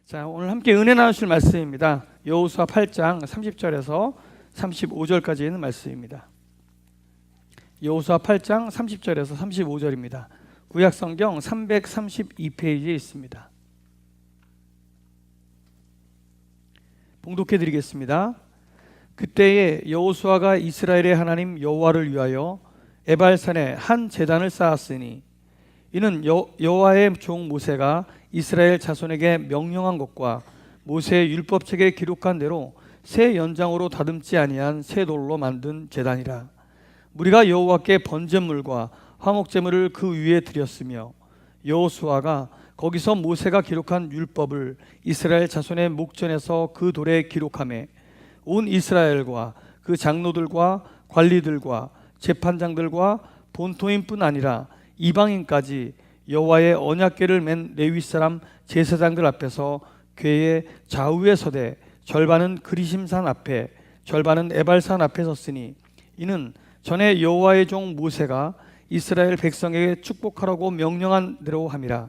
자, 오늘 함께 은혜 나누실 말씀입니다. 여호수아 8장 30절에서 35절까지 있는 말씀입니다. 여호수아 8장 30절에서 35절입니다. 구약성경 332페이지에 있습니다. 봉독해 드리겠습니다. 그때에 여호수아가 이스라엘의 하나님 여호와를 위하여 에발산에 한 제단을 쌓았으니 이는 여호와의 종 모세가 이스라엘 자손에게 명령한 것과 모세의 율법책에 기록한 대로 새 연장으로 다듬지 아니한 새 돌로 만든 제단이라. 무리가 여호와께 번제물과 화목제물을 그 위에 드렸으며 여호수아가 거기서 모세가 기록한 율법을 이스라엘 자손의 목전에서 그 돌에 기록하매 온 이스라엘과 그 장로들과 관리들과 재판장들과 본토인뿐 아니라 이방인까지 여호와의 언약궤를 맨 레위 사람 제사장들 앞에서 궤의 좌우에 서되 절반은 그리심산 앞에 절반은 에발산 앞에 섰으니 이는 전에 여호와의 종 모세가 이스라엘 백성에게 축복하라고 명령한 대로 함이라.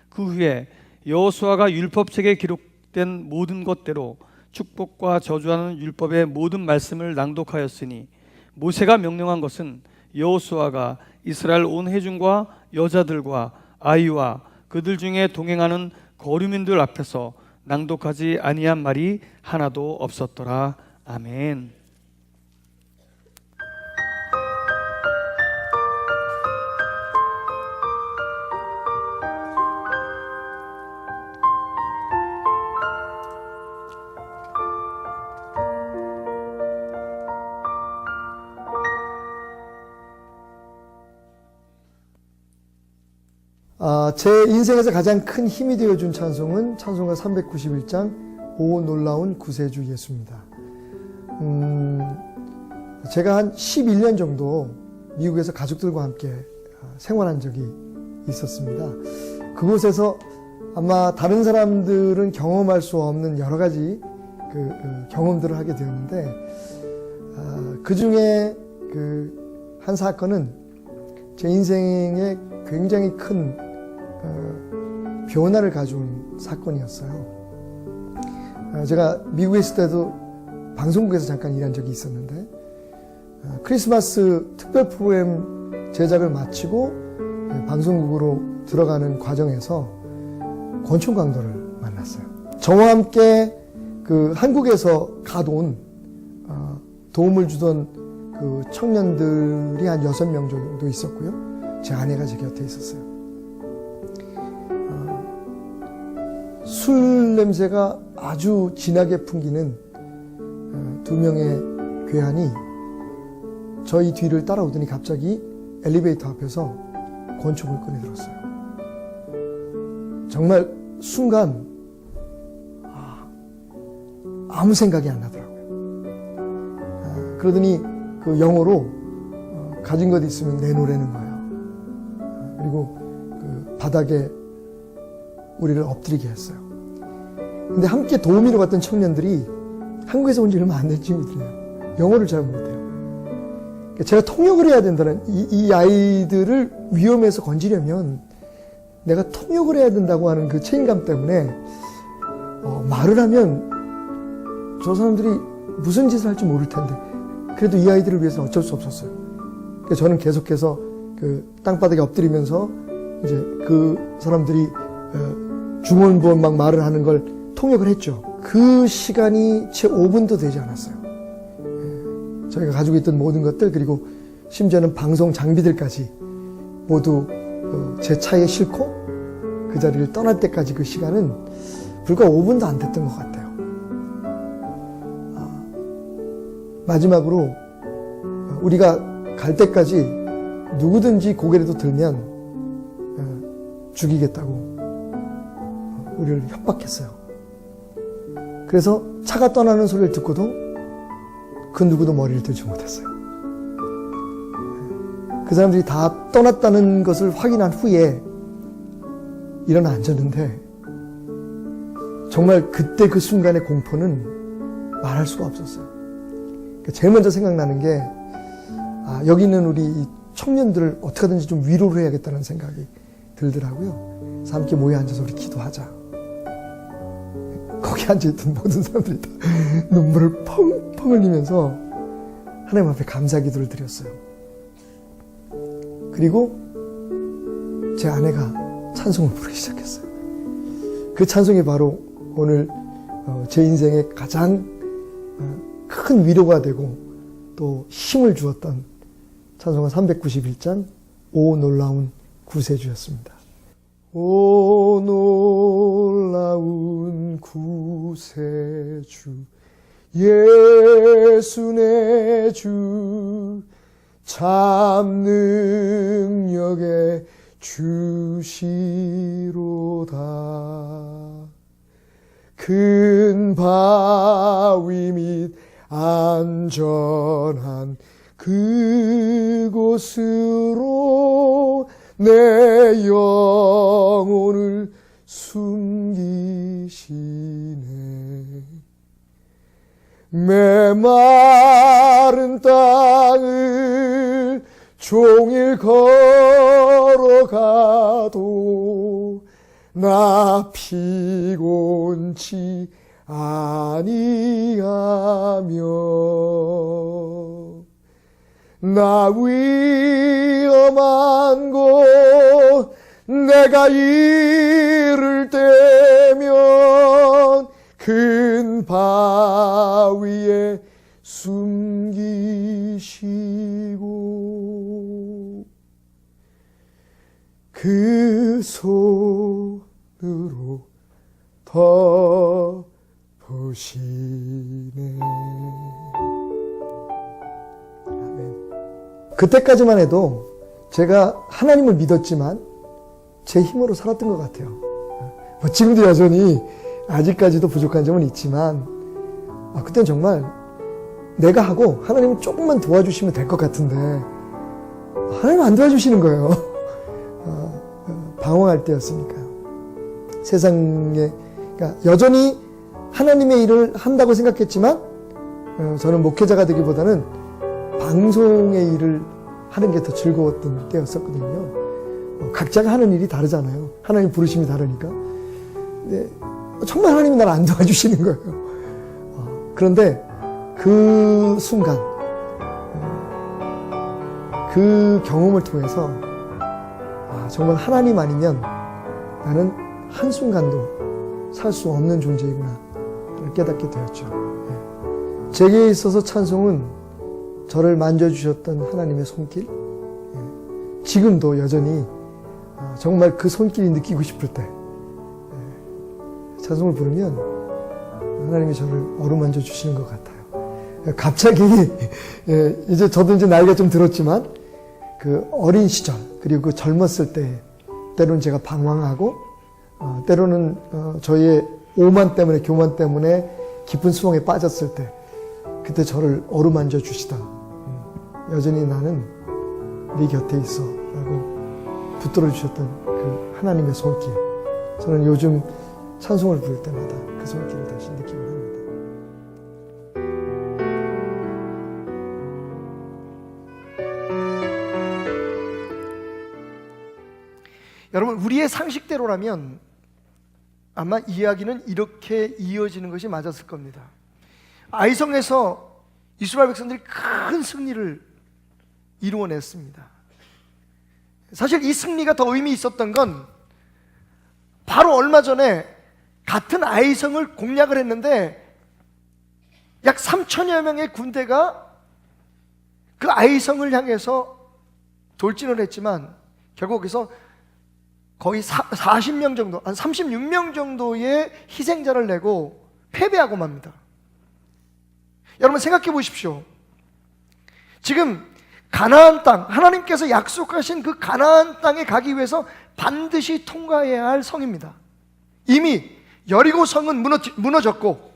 그 후에 여호수아가 율법책에 기록된 모든 것대로 축복과 저주하는 율법의 모든 말씀을 낭독하였으니 모세가 명령한 것은 여호수아가 이스라엘 온 회중과 여자들과 아이와 그들 중에 동행하는 거류민들 앞에서 낭독하지 아니한 말이 하나도 없었더라. 아멘. 제 인생에서 가장 큰 힘이 되어준 찬송은 찬송가 391장 오 놀라운 구세주 예수입니다. 제가 한 11년 정도 미국에서 가족들과 함께 생활한 적이 있었습니다. 그곳에서 아마 다른 사람들은 경험할 수 없는 여러 가지 경험들을 하게 되었는데 그 중에 한 사건은 제 인생에 굉장히 큰 변화를 가져온 사건이었어요. 제가 미국에 있을 때도 방송국에서 잠깐 일한 적이 있었는데 크리스마스 특별 프로그램 제작을 마치고 방송국으로 들어가는 과정에서 권총 강도를 만났어요. 저와 함께 한국에서 가돈 도움을 주던 그 청년들이 한 6명 정도 있었고요. 제 아내가 제 곁에 있었어요. 술 냄새가 아주 진하게 풍기는 2명의 괴한이 저희 뒤를 따라오더니 갑자기 엘리베이터 앞에서 권총을 꺼내들었어요. 정말 순간 아무 생각이 안 나더라고요. 그러더니 그 영어로 가진 것 있으면 내놓으라는 거예요. 그리고 그 바닥에 우리를 엎드리게 했어요. 근데 함께 도우미로 갔던 청년들이 한국에서 온 지 얼마 안 된 친구들이에요. 영어를 잘 못해요. 제가 통역을 해야 된다는 이 아이들을 위험에서 건지려면 내가 통역을 해야 된다고 하는 그 책임감 때문에 말을 하면 저 사람들이 무슨 짓을 할지 모를 텐데 그래도 이 아이들을 위해서는 어쩔 수 없었어요. 그래서 저는 계속해서 그 땅바닥에 엎드리면서 이제 그 사람들이 중원부원 막 말을 하는 걸 통역을 했죠. 그 시간이 채 5분도 되지 않았어요. 저희가 가지고 있던 모든 것들 그리고 심지어는 방송 장비들까지 모두 제 차에 싣고 그 자리를 떠날 때까지 그 시간은 불과 5분도 안 됐던 것 같아요. 마지막으로 우리가 갈 때까지 누구든지 고개라도 들면 죽이겠다고 우리를 협박했어요. 그래서 차가 떠나는 소리를 듣고도 그 누구도 머리를 들지 못했어요. 그 사람들이 다 떠났다는 것을 확인한 후에 일어나 앉았는데 정말 그때 그 순간의 공포는 말할 수가 없었어요. 제일 먼저 생각나는 게 여기 있는 우리 청년들을 어떻게 하든지 좀 위로를 해야겠다는 생각이 들더라고요. 그래서 함께 모여 앉아서 우리 기도하자. 거기 앉아있던 모든 사람들이 다 눈물을 펑펑 흘리면서 하나님 앞에 감사 기도를 드렸어요. 그리고 제 아내가 찬송을 부르기 시작했어요. 그 찬송이 바로 오늘 제 인생에 가장 큰 위로가 되고 또 힘을 주었던 찬송가 391장 오 놀라운 구세주였습니다. 오 놀라운 구세주 예수 내 주 참 능력의 주시로다. 큰 바위 및 안전한 그곳으로 내 영혼을 숨기시네. 메마른 땅을 종일 걸어가도 나 피곤치 아니하며 나 위험한 곳 내가 이를 때면 큰 바위에 숨기시고 그 손으로 덮으시네. 아멘. 그때까지만 해도 제가 하나님을 믿었지만 제 힘으로 살았던 것 같아요. 뭐 지금도 여전히 아직까지도 부족한 점은 있지만 그때는 정말 내가 하고 하나님은 조금만 도와주시면 될 것 같은데 하나님은 안 도와주시는 거예요. 방황할 때였으니까요. 세상에 그러니까 여전히 하나님의 일을 한다고 생각했지만 저는 목회자가 되기보다는 방송의 일을 하는 게 더 즐거웠던 때였었거든요. 각자가 하는 일이 다르잖아요. 하나님 부르심이 다르니까. 근데 정말 하나님이 나를 안 도와주시는 거예요. 그런데 그 순간 그 경험을 통해서 정말 하나님 아니면 나는 한순간도 살 수 없는 존재이구나 깨닫게 되었죠. 제게 있어서 찬송은 저를 만져주셨던 하나님의 손길, 지금도 여전히 정말 그 손길이 느끼고 싶을 때 찬송을 부르면 하나님이 저를 어루만져 주시는 것 같아요. 갑자기 이제 저도 이제 나이가 좀 들었지만 그 어린 시절 그리고 그 젊었을 때 때로는 제가 방황하고 때로는 저희의 오만 때문에 교만 때문에 깊은 수렁에 빠졌을 때 그때 저를 어루만져 주시다. 여전히 나는 네 곁에 있어 라고 붙들어 주셨던 그 하나님의 손길. 저는 요즘 찬송을 부를 때마다 그 손길을 다시 느끼곤 합니다. 여러분, 우리의 상식대로라면 아마 이야기는 이렇게 이어지는 것이 맞았을 겁니다. 아이성에서 이스라엘 백성들이 큰 승리를 이루어냈습니다. 사실 이 승리가 더 의미 있었던 건 바로 얼마 전에 같은 아이성을 공략을 했는데 약 3천여 명의 군대가 그 아이성을 향해서 돌진을 했지만 결국 거기서 거의 40명 정도, 한 36명 정도의 희생자를 내고 패배하고 맙니다. 여러분 생각해 보십시오. 지금 가나안 땅, 하나님께서 약속하신 그 가나안 땅에 가기 위해서 반드시 통과해야 할 성입니다. 이미 여리고 성은 무너졌고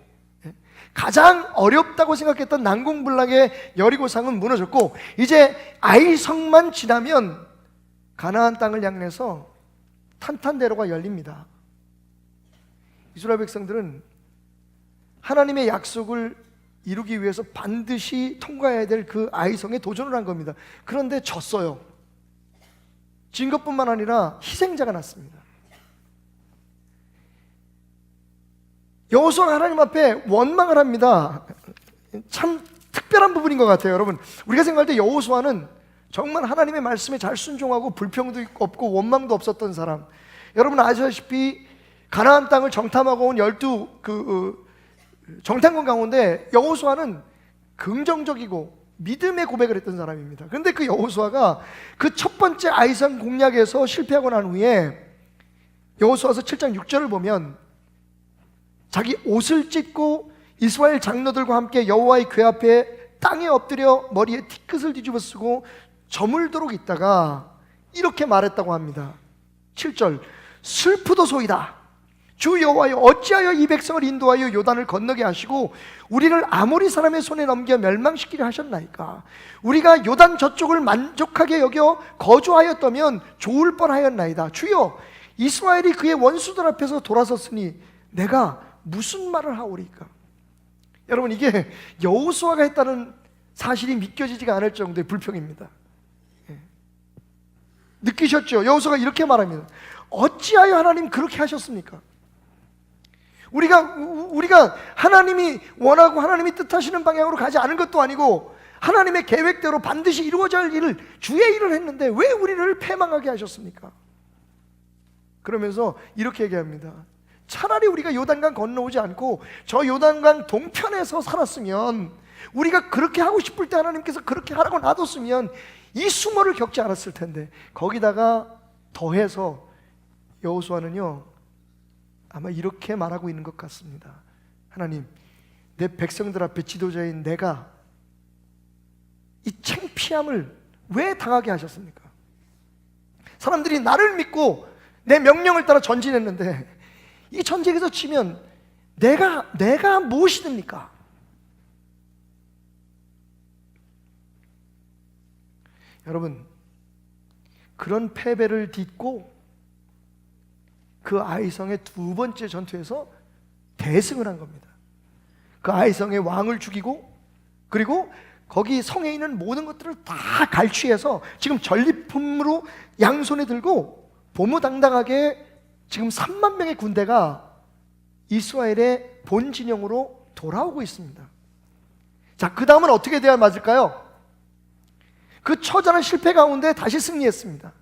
가장 어렵다고 생각했던 난공불락의 여리고 성은 무너졌고 이제 아이성만 지나면 가나안 땅을 향해서 탄탄대로가 열립니다. 이스라엘 백성들은 하나님의 약속을 이루기 위해서 반드시 통과해야 될 그 아이성에 도전을 한 겁니다. 그런데 졌어요. 진 것뿐만 아니라 희생자가 났습니다. 여호수아가 하나님 앞에 원망을 합니다. 참 특별한 부분인 것 같아요. 여러분, 우리가 생각할 때 여호수아는 정말 하나님의 말씀에 잘 순종하고 불평도 없고 원망도 없었던 사람. 여러분 아시다시피 가나안 땅을 정탐하고 온 12 정탐꾼 가운데 여호수아는 긍정적이고 믿음의 고백을 했던 사람입니다. 그런데 그 여호수아가 그 첫 번째 아이성 공략에서 실패하고 난 후에 여호수아서 7장 6절을 보면 자기 옷을 찢고 이스라엘 장로들과 함께 여호와의 궤 앞에 땅에 엎드려 머리에 티끝을 뒤집어 쓰고 저물도록 있다가 이렇게 말했다고 합니다. 7절, 슬프도소이다. 주 여호와여, 어찌하여 이 백성을 인도하여 요단을 건너게 하시고 우리를 아모리 사람의 손에 넘겨 멸망시키려 하셨나이까. 우리가 요단 저쪽을 만족하게 여겨 거주하였다면 좋을 뻔하였나이다. 주여, 이스라엘이 그의 원수들 앞에서 돌아섰으니 내가 무슨 말을 하오리까. 여러분, 이게 여호수아가 했다는 사실이 믿겨지지가 않을 정도의 불평입니다. 느끼셨죠? 여호수아가 이렇게 말합니다. 어찌하여 하나님 그렇게 하셨습니까? 우리가 하나님이 원하고 하나님이 뜻하시는 방향으로 가지 않은 것도 아니고 하나님의 계획대로 반드시 이루어져야 할 일을, 주의 일을 했는데 왜 우리를 패망하게 하셨습니까? 그러면서 이렇게 얘기합니다. 차라리 우리가 요단강 건너오지 않고 저 요단강 동편에서 살았으면, 우리가 그렇게 하고 싶을 때 하나님께서 그렇게 하라고 놔뒀으면 이 수모를 겪지 않았을 텐데. 거기다가 더해서 여호수아는요 아마 이렇게 말하고 있는 것 같습니다. 하나님, 내 백성들 앞에 지도자인 내가 이 창피함을 왜 당하게 하셨습니까? 사람들이 나를 믿고 내 명령을 따라 전진했는데 이 전쟁에서 지면 내가 무엇이 됩니까? 여러분, 그런 패배를 딛고 그 아이성의 두 번째 전투에서 대승을 한 겁니다. 그 아이성의 왕을 죽이고, 그리고 거기 성에 있는 모든 것들을 다 갈취해서 지금 전리품으로 양손에 들고 보무당당하게 지금 3만 명의 군대가 이스라엘의 본 진영으로 돌아오고 있습니다. 자, 그 다음은 어떻게 돼야 맞을까요? 그 처절한 실패 가운데 다시 승리했습니다.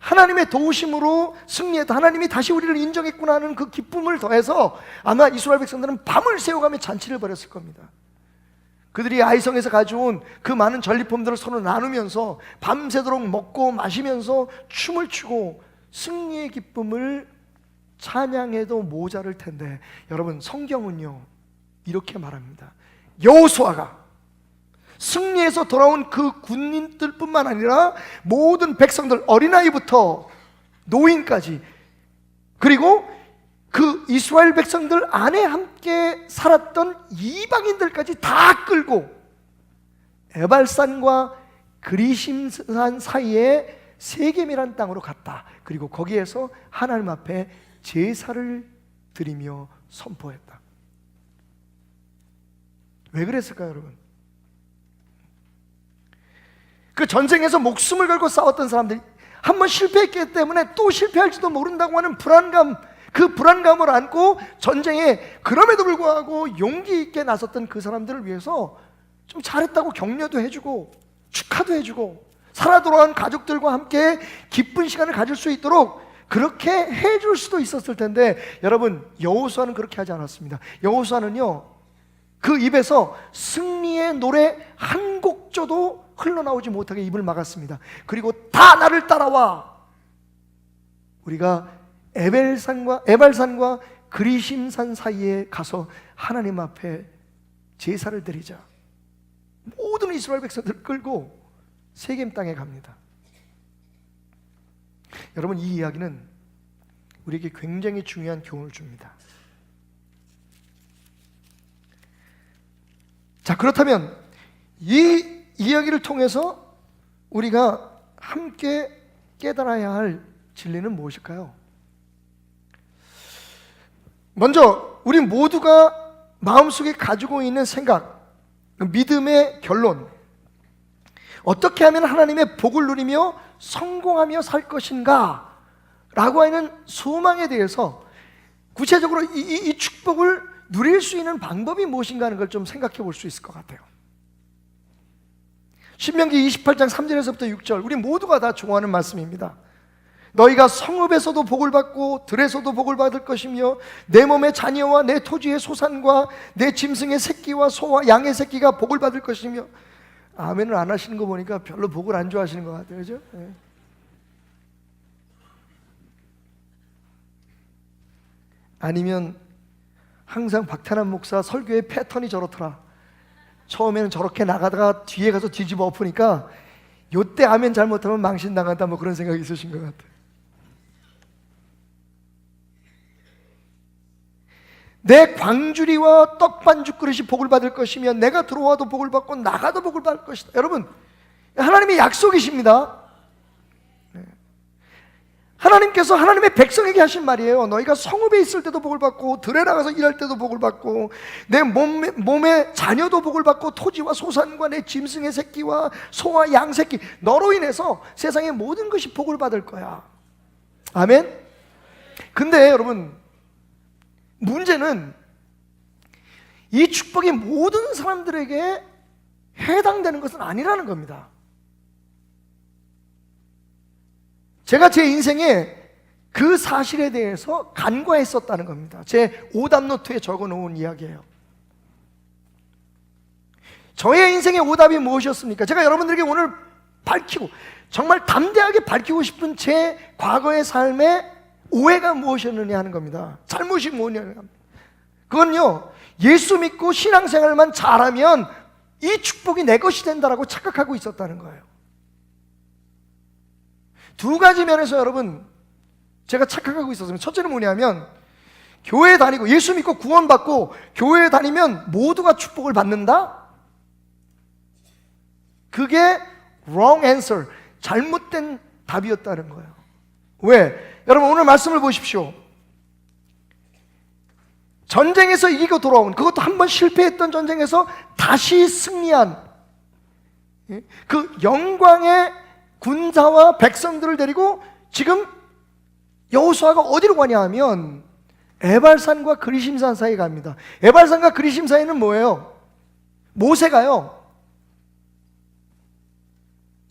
하나님의 도우심으로 승리해도 하나님이 다시 우리를 인정했구나 하는 그 기쁨을 더해서 아마 이스라엘 백성들은 밤을 새워가며 잔치를 벌였을 겁니다. 그들이 아이성에서 가져온 그 많은 전리품들을 서로 나누면서 밤새도록 먹고 마시면서 춤을 추고 승리의 기쁨을 찬양해도 모자랄 텐데, 여러분, 성경은요 이렇게 말합니다. 여호수아가 승리해서 돌아온 그 군인들뿐만 아니라 모든 백성들, 어린아이부터 노인까지, 그리고 그 이스라엘 백성들 안에 함께 살았던 이방인들까지 다 끌고 에발산과 그리심산 사이에 세겜이란 땅으로 갔다. 그리고 거기에서 하나님 앞에 제사를 드리며 선포했다. 왜 그랬을까요, 여러분? 그 전쟁에서 목숨을 걸고 싸웠던 사람들이 한번 실패했기 때문에 또 실패할지도 모른다고 하는 불안감, 그 불안감을 안고 전쟁에 그럼에도 불구하고 용기 있게 나섰던 그 사람들을 위해서 좀 잘했다고 격려도 해주고 축하도 해주고 살아 돌아온 가족들과 함께 기쁜 시간을 가질 수 있도록 그렇게 해줄 수도 있었을 텐데, 여러분, 여호수아는 그렇게 하지 않았습니다. 여호수아는요 그 입에서 승리의 노래 한 곡조도 흘러나오지 못하게 입을 막았습니다. 그리고 다 나를 따라와, 우리가 에발산과 그리심산 사이에 가서 하나님 앞에 제사를 드리자. 모든 이스라엘 백성들을 끌고 세겜 땅에 갑니다. 여러분, 이 이야기는 우리에게 굉장히 중요한 교훈을 줍니다. 자, 그렇다면 이 이야기를 통해서 우리가 함께 깨달아야 할 진리는 무엇일까요? 먼저 우리 모두가 마음속에 가지고 있는 생각, 믿음의 결론, 어떻게 하면 하나님의 복을 누리며 성공하며 살 것인가 라고 하는 소망에 대해서 구체적으로 이 축복을 누릴 수 있는 방법이 무엇인가 하는 걸 좀 생각해 볼 수 있을 것 같아요. 신명기 28장 3절에서부터 6절, 우리 모두가 다 좋아하는 말씀입니다. 너희가 성읍에서도 복을 받고 들에서도 복을 받을 것이며 내 몸의 자녀와 내 토지의 소산과 내 짐승의 새끼와 소와 양의 새끼가 복을 받을 것이며. 아멘을 안 하시는 거 보니까 별로 복을 안 좋아하시는 것 같아요. 그죠? 네. 아니면 항상 박태남 목사 설교의 패턴이 저렇더라. 처음에는 저렇게 나가다가 뒤에 가서 뒤집어 엎으니까 요때 아멘 잘못하면 망신 당한다, 뭐 그런 생각이 있으신 것 같아요. 내 광주리와 떡반죽 그릇이 복을 받을 것이며 내가 들어와도 복을 받고 나가도 복을 받을 것이다. 여러분, 하나님의 약속이십니다. 하나님께서 하나님의 백성에게 하신 말이에요. 너희가 성읍에 있을 때도 복을 받고 들에 나가서 일할 때도 복을 받고 내 몸의 자녀도 복을 받고 토지와 소산과 내 짐승의 새끼와 소와 양 새끼, 너로 인해서 세상의 모든 것이 복을 받을 거야. 아멘? 근데 여러분, 문제는 이 축복이 모든 사람들에게 해당되는 것은 아니라는 겁니다. 제가 제 인생에 그 사실에 대해서 간과했었다는 겁니다. 제 오답노트에 적어놓은 이야기예요. 저의 인생의 오답이 무엇이었습니까? 제가 여러분들에게 오늘 밝히고, 정말 담대하게 밝히고 싶은 제 과거의 삶의 오해가 무엇이었느냐 하는 겁니다. 잘못이 뭐냐는 겁니다. 그건요, 예수 믿고 신앙생활만 잘하면 이 축복이 내 것이 된다라고 착각하고 있었다는 거예요. 두 가지 면에서 여러분, 제가 착각하고 있었습니다. 첫째는 뭐냐면, 교회 다니고 예수 믿고 구원받고 교회에 다니면 모두가 축복을 받는다? 그게 wrong answer, 잘못된 답이었다는 거예요. 왜? 여러분, 오늘 말씀을 보십시오. 전쟁에서 이기고 돌아온, 그것도 한 번 실패했던 전쟁에서 다시 승리한 그 영광의 군사와 백성들을 데리고 지금 여호수아가 어디로 가냐 하면 에발산과 그리심산 사이에 갑니다. 에발산과 그리심 사이는 뭐예요? 모세가요,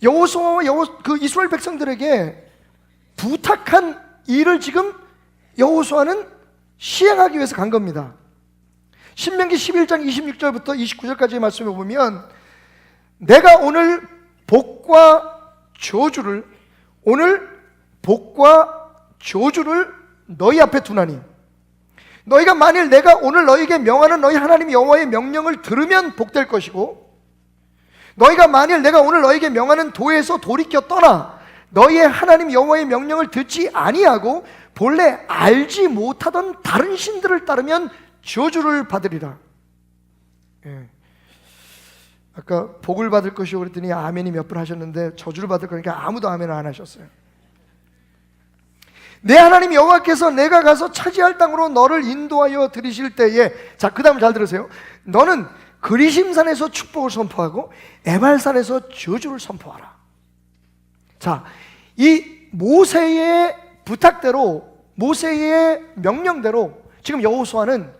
여호수아와 그 이스라엘 백성들에게 부탁한 일을 지금 여호수아는 시행하기 위해서 간 겁니다. 신명기 11장 26절부터 29절까지의 말씀을 보면, 내가 오늘 복과 저주를 너희 앞에 두나니, 너희가 만일 내가 오늘 너희에게 명하는 너희 하나님 여호와의 명령을 들으면 복될 것이고, 너희가 만일 내가 오늘 너희에게 명하는 도에서 돌이켜 떠나 너희의 하나님 여호와의 명령을 듣지 아니하고 본래 알지 못하던 다른 신들을 따르면 저주를 받으리라. 아까 복을 받을 것이요 그랬더니 아멘이 몇 번 하셨는데 저주를 받을 거니까 아무도 아멘을 안 하셨어요. 내 하나님 여호와께서 내가 가서 차지할 땅으로 너를 인도하여 들이실 때에, 자, 그 다음 잘 들으세요. 너는 그리심산에서 축복을 선포하고 에발산에서 저주를 선포하라. 자, 이 모세의 부탁대로, 모세의 명령대로 지금 여호수아는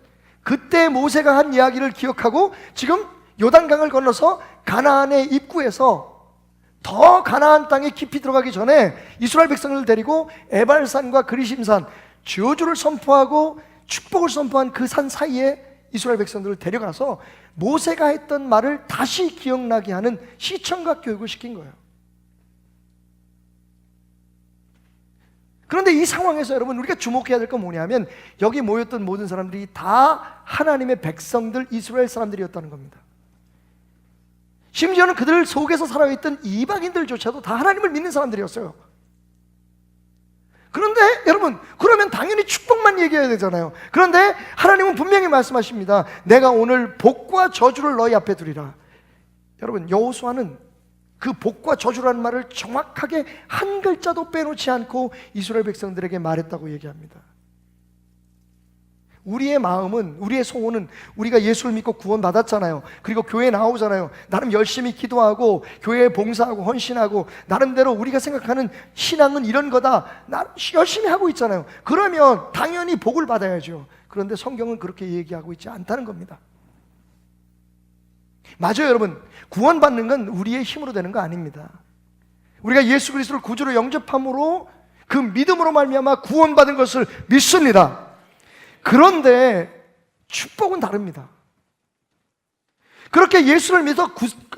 그때 모세가 한 이야기를 기억하고 지금 요단강을 건너서 가나안의 입구에서 더 가나안 땅에 깊이 들어가기 전에 이스라엘 백성을 데리고 에발산과 그리심산, 저주를 선포하고 축복을 선포한 그 산 사이에 이스라엘 백성들을 데려가서 모세가 했던 말을 다시 기억나게 하는 시청각 교육을 시킨 거예요. 그런데 이 상황에서 여러분, 우리가 주목해야 될 건 뭐냐면, 여기 모였던 모든 사람들이 다 하나님의 백성들, 이스라엘 사람들이었다는 겁니다. 심지어는 그들 속에서 살아있던 이방인들조차도 다 하나님을 믿는 사람들이었어요. 그런데 여러분, 그러면 당연히 축복만 얘기해야 되잖아요. 그런데 하나님은 분명히 말씀하십니다. 내가 오늘 복과 저주를 너희 앞에 두리라. 여러분, 여호수아는 그 복과 저주라는 말을 정확하게 한 글자도 빼놓지 않고 이스라엘 백성들에게 말했다고 얘기합니다. 우리의 마음은, 우리의 소원은 우리가 예수를 믿고 구원받았잖아요. 그리고 교회에 나오잖아요. 나름 열심히 기도하고 교회에 봉사하고 헌신하고 나름대로 우리가 생각하는 신앙은 이런 거다. 열심히 하고 있잖아요. 그러면 당연히 복을 받아야죠. 그런데 성경은 그렇게 얘기하고 있지 않다는 겁니다. 맞아요, 여러분. 구원받는 건 우리의 힘으로 되는 거 아닙니다. 우리가 예수 그리스도를 구주로 영접함으로 그 믿음으로 말미암아 구원받은 것을 믿습니다. 그런데 축복은 다릅니다. 그렇게 예수를 믿어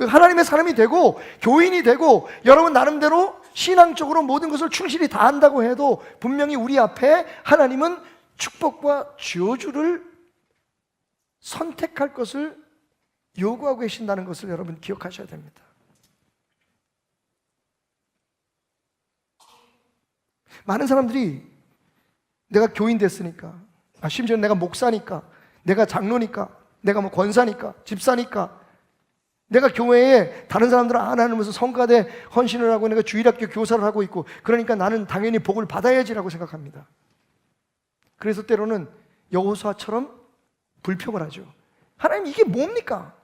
하나님의 사람이 되고 교인이 되고 여러분 나름대로 신앙적으로 모든 것을 충실히 다 한다고 해도 분명히 우리 앞에 하나님은 축복과 저주를 선택할 것을 요구하고 계신다는 것을 여러분 기억하셔야 됩니다. 많은 사람들이 내가 교인 됐으니까, 심지어 내가 목사니까, 내가 장로니까, 내가 뭐 권사니까, 집사니까, 내가 교회에 다른 사람들은 안 하는 무슨 성가대 헌신을 하고 내가 주일학교 교사를 하고 있고, 그러니까 나는 당연히 복을 받아야지라고 생각합니다. 그래서 때로는 여호수아처럼 불평을 하죠. 하나님, 이게 뭡니까?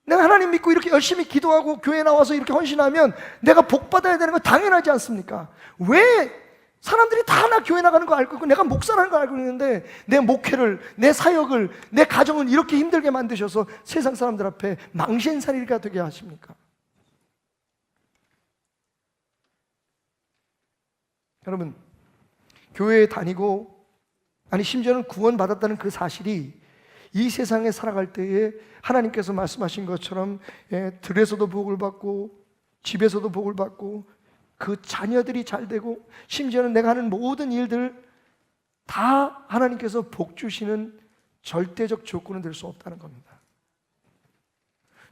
내가 하나님 믿고 이렇게 열심히 기도하고 교회 나와서 이렇게 헌신하면 내가 복 받아야 되는 거 당연하지 않습니까? 왜 사람들이 다 나 교회 나가는 거 알고 있고 내가 목사라는 거 알고 있는데 내 목회를, 내 사역을, 내 가정을 이렇게 힘들게 만드셔서 세상 사람들 앞에 망신살이가 되게 하십니까? 여러분, 교회에 다니고 심지어는 구원받았다는 그 사실이 이 세상에 살아갈 때에 하나님께서 말씀하신 것처럼 들에서도 복을 받고 집에서도 복을 받고 그 자녀들이 잘 되고 심지어는 내가 하는 모든 일들 다 하나님께서 복 주시는 절대적 조건은 될 수 없다는 겁니다.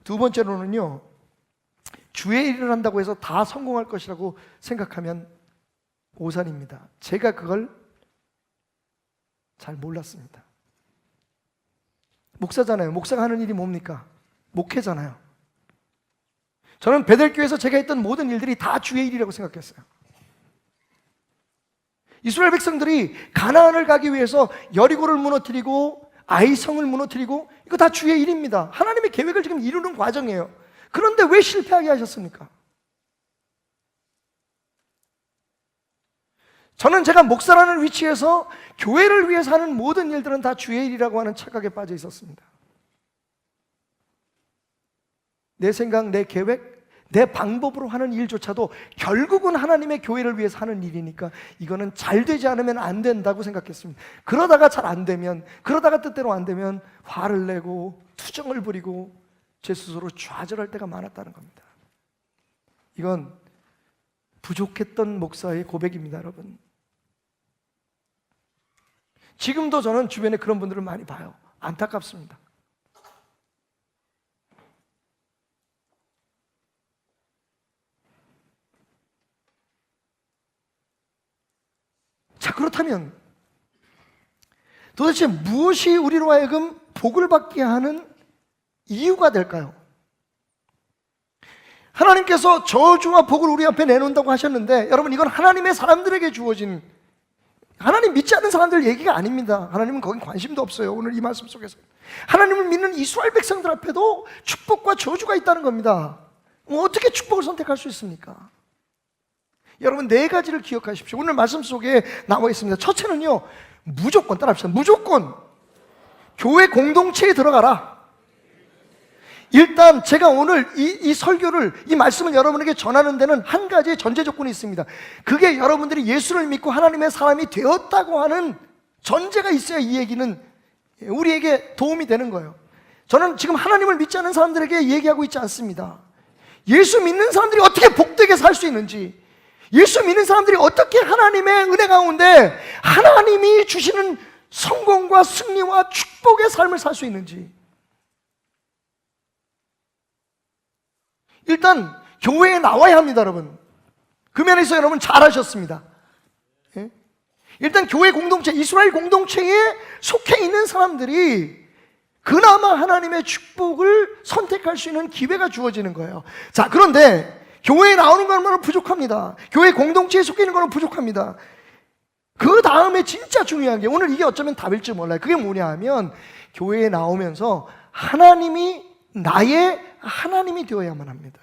두 번째로는요, 주의 일을 한다고 해서 다 성공할 것이라고 생각하면 오산입니다. 제가 그걸 잘 몰랐습니다. 목사잖아요. 목사가 하는 일이 뭡니까? 목회잖아요. 저는 베델교회에서 제가 했던 모든 일들이 다 주의 일이라고 생각했어요. 이스라엘 백성들이 가나안을 가기 위해서 여리고를 무너뜨리고 아이성을 무너뜨리고 이거 다 주의 일입니다. 하나님의 계획을 지금 이루는 과정이에요. 그런데 왜 실패하게 하셨습니까? 저는 제가 목사라는 위치에서 교회를 위해서 하는 모든 일들은 다 주의 일이라고 하는 착각에 빠져 있었습니다. 내 생각, 내 계획, 내 방법으로 하는 일조차도 결국은 하나님의 교회를 위해서 하는 일이니까 이거는 잘 되지 않으면 안 된다고 생각했습니다. 그러다가 잘 안 되면, 그러다가 뜻대로 안 되면 화를 내고 투정을 부리고 제 스스로 좌절할 때가 많았다는 겁니다. 이건 부족했던 목사의 고백입니다, 여러분. 지금도 저는 주변에 그런 분들을 많이 봐요. 안타깝습니다. 자, 그렇다면 도대체 무엇이 우리로 하여금 복을 받게 하는 이유가 될까요? 하나님께서 저주와 복을 우리 앞에 내놓는다고 하셨는데 여러분, 이건 하나님의 사람들에게 주어진, 하나님 믿지 않는 사람들 얘기가 아닙니다. 하나님은 거긴 관심도 없어요. 오늘 이 말씀 속에서 하나님을 믿는 이스라엘 백성들 앞에도 축복과 저주가 있다는 겁니다. 어떻게 축복을 선택할 수 있습니까? 여러분, 네 가지를 기억하십시오. 오늘 말씀 속에 나와 있습니다. 첫째는요, 무조건 따라합시다. 무조건 교회 공동체에 들어가라. 일단 제가 오늘 이 설교를, 이 말씀을 여러분에게 전하는 데는 한 가지의 전제 조건이 있습니다. 그게 여러분들이 예수를 믿고 하나님의 사람이 되었다고 하는 전제가 있어야 이 얘기는 우리에게 도움이 되는 거예요. 저는 지금 하나님을 믿지 않는 사람들에게 얘기하고 있지 않습니다. 예수 믿는 사람들이 어떻게 복되게 살 수 있는지, 예수 믿는 사람들이 어떻게 하나님의 은혜 가운데 하나님이 주시는 성공과 승리와 축복의 삶을 살 수 있는지, 일단 교회에 나와야 합니다, 여러분. 그 면에서 여러분 잘하셨습니다. 예? 일단 교회 공동체, 이스라엘 공동체에 속해 있는 사람들이 그나마 하나님의 축복을 선택할 수 있는 기회가 주어지는 거예요. 자, 그런데 교회에 나오는 것만은 부족합니다. 교회 공동체에 속해 있는 것은 부족합니다. 그 다음에 진짜 중요한 게, 오늘 이게 어쩌면 답일지 몰라요. 그게 뭐냐 하면, 교회에 나오면서 하나님이 나의 하나님이 되어야만 합니다.